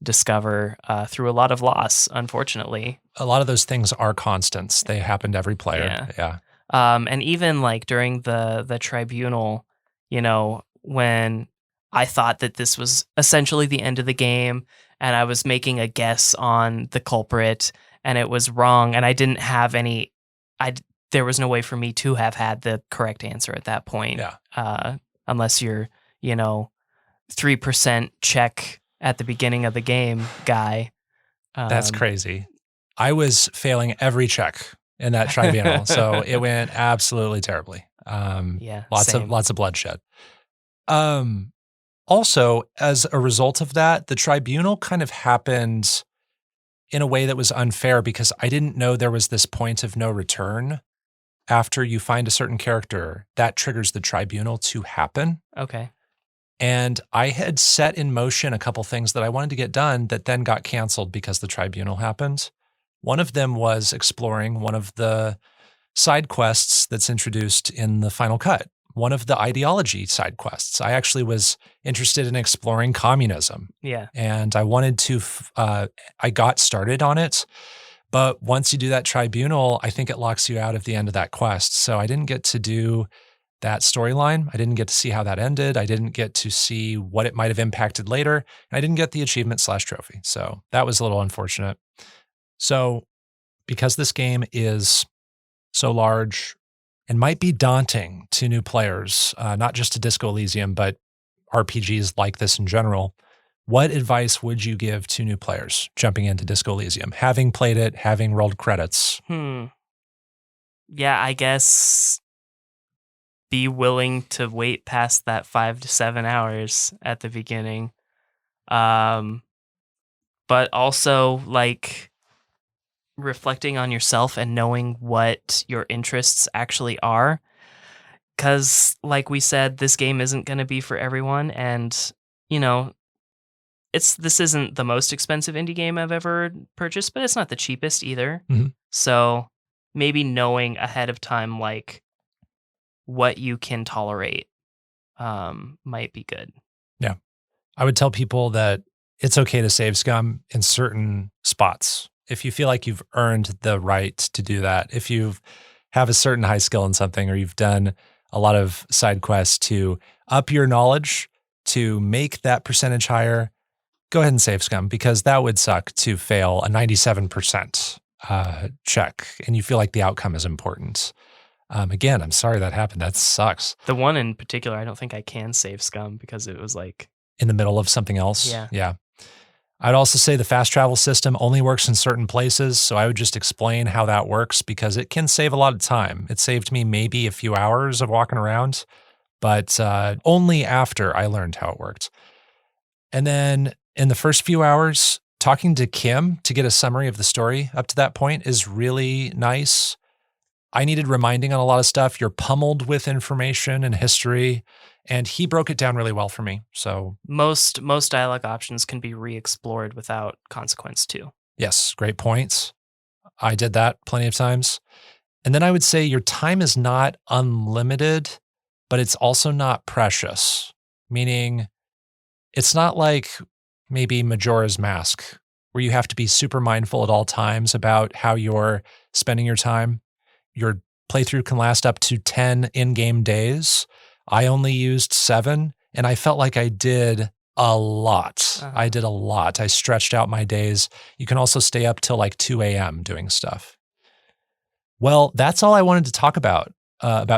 discover through a lot of loss, unfortunately. A lot of those things are constants. They happen to every player. Yeah. And even like during the tribunal, when I thought that this was essentially the end of the game and I was making a guess on the culprit and it was wrong and I didn't have there was no way for me to have had the correct answer at that point. Unless you're, 3% check at the beginning of the game guy. That's crazy. I was failing every check in that tribunal, so it went absolutely terribly. Yeah, lots same. of bloodshed. Also, as a result of that, the tribunal kind of happened in a way that was unfair because I didn't know there was this point of no return. After you find a certain character, that triggers the tribunal to happen. Okay. And I had set in motion a couple things that I wanted to get done that then got canceled because the tribunal happened. One of them was exploring one of the side quests that's introduced in the final cut, one of the ideology side quests. I actually was interested in exploring communism. Yeah. And I wanted to, I got started on it. But once you do that tribunal, I think it locks you out of the end of that quest. So I didn't get to do that storyline. I didn't get to see how that ended. I didn't get to see what it might have impacted later. And I didn't get the achievement/trophy. So that was a little unfortunate. So because this game is so large and might be daunting to new players, not just to Disco Elysium, but RPGs like this in general, what advice would you give to new players jumping into Disco Elysium, having played it, having rolled credits? Yeah, I guess be willing to wait past that 5 to 7 hours at the beginning. But also like reflecting on yourself and knowing what your interests actually are. Because like we said, this game isn't going to be for everyone. And, you know, this isn't the most expensive indie game I've ever purchased, but it's not the cheapest either. Mhm. So maybe knowing ahead of time, like, what you can tolerate might be good. Yeah. I would tell people that it's okay to save scum in certain spots. If you feel like you've earned the right to do that, if you have a certain high skill in something, or you've done a lot of side quests to up your knowledge to make that percentage higher, go ahead and save scum, because that would suck to fail a 97% check and you feel like the outcome is important. Again, I'm sorry that happened. That sucks. The one in particular, I don't think I can save scum because it was like In the middle of something else. Yeah. Yeah. I'd also say the fast travel system only works in certain places. So I would just explain how that works because it can save a lot of time. It saved me maybe a few hours of walking around, but only after I learned how it worked. And then in the first few hours, talking to Kim to get a summary of the story up to that point is really nice. I needed reminding on a lot of stuff. You're pummeled with information and history, and he broke it down really well for me. So most dialogue options can be re-explored without consequence too. yes, great points. I did that plenty of times. And then I would say your time is not unlimited, but it's also not precious, meaning it's not like maybe Majora's Mask, where you have to be super mindful at all times about how you're spending your time. Your playthrough can last up to 10 in-game days. I only used 7, and I felt like I did a lot. Uh-huh. I did a lot. I stretched out my days. You can also stay up till like 2 a.m. doing stuff. Well, that's all I wanted to talk about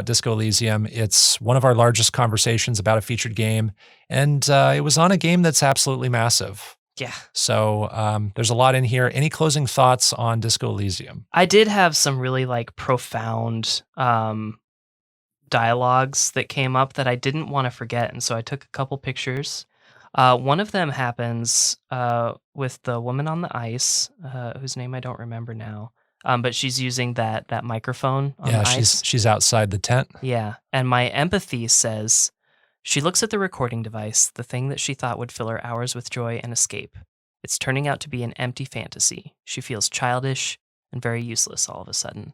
Disco Elysium. It's one of our largest conversations about a featured game, and it was on a game that's absolutely massive. Yeah. So there's a lot in here. Any closing thoughts on Disco Elysium? I did have some really like profound dialogues that came up that I didn't want to forget, and so I took a couple pictures. One of them happens with the woman on the ice, whose name I don't remember now, but she's using that microphone on the ice. She's outside the tent. Yeah, and my empathy says, she looks at the recording device, the thing that she thought would fill her hours with joy and escape. It's turning out to be an empty fantasy. She feels childish and very useless all of a sudden.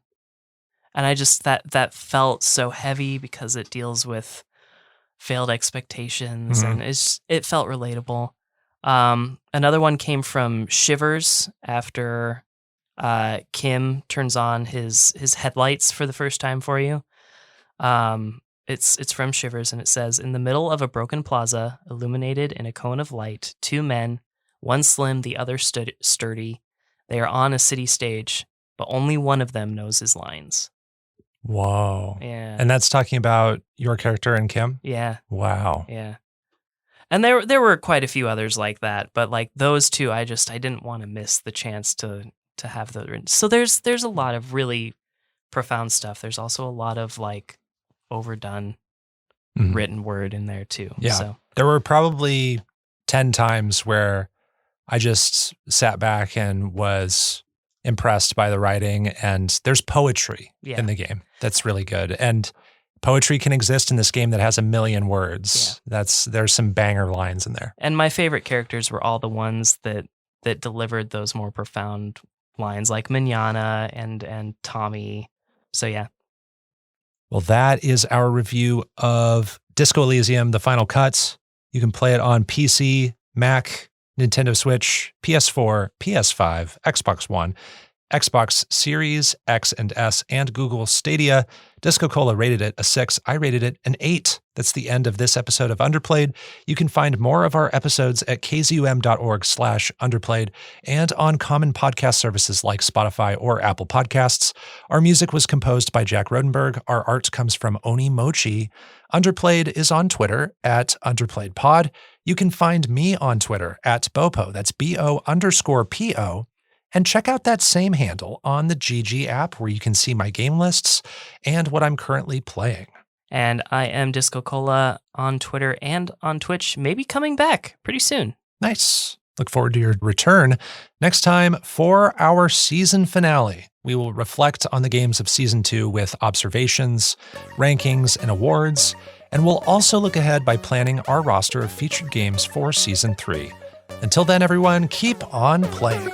And I just, that felt so heavy because it deals with failed expectations, and it felt relatable. Another one came from Shivers after Kim turns on his headlights for the first time for you. It's from Shivers, and it says, in the middle of a broken plaza, illuminated in a cone of light, 2 men, one slim, the other sturdy. They are on a city stage, but only one of them knows his lines. Whoa. Yeah. And that's talking about your character and Kim? Yeah. Wow. Yeah. And there were quite a few others like that, but like those two, I didn't want to miss the chance to have those written. So there's a lot of really profound stuff. There's also a lot of like overdone written word in there too. Yeah. So There were probably 10 times where I just sat back and was impressed by the writing, and there's poetry in the game that's really good. And poetry can exist in this game that has 1 million words. There's some banger lines in there. And my favorite characters were all the ones that delivered those more profound lines, like Manana and Tommy. So yeah. Well, that is our review of Disco Elysium, The Final Cut. You can play it on PC, Mac, Nintendo Switch, PS4, PS5, Xbox One, Xbox Series X and S, and Google Stadia. DiscoCola rated it a 6. I rated it an 8. That's the end of this episode of Underplayed. You can find more of our episodes at kzum.org/underplayed and on common podcast services like Spotify or Apple Podcasts. Our music was composed by Jack Rodenberg. Our art comes from Oni Mochi. Underplayed is on Twitter at UnderplayedPod. You can find me on Twitter at Bopo. That's BO_PO. And check out that same handle on the GG app where you can see my game lists and what I'm currently playing. And I am DiscoCola on Twitter and on Twitch, maybe coming back pretty soon. Nice. Look forward to your return. Next time, for our season finale, we will reflect on the games of Season 2 with observations, rankings, and awards. And we'll also look ahead by planning our roster of featured games for Season 3. Until then, everyone, keep on playing.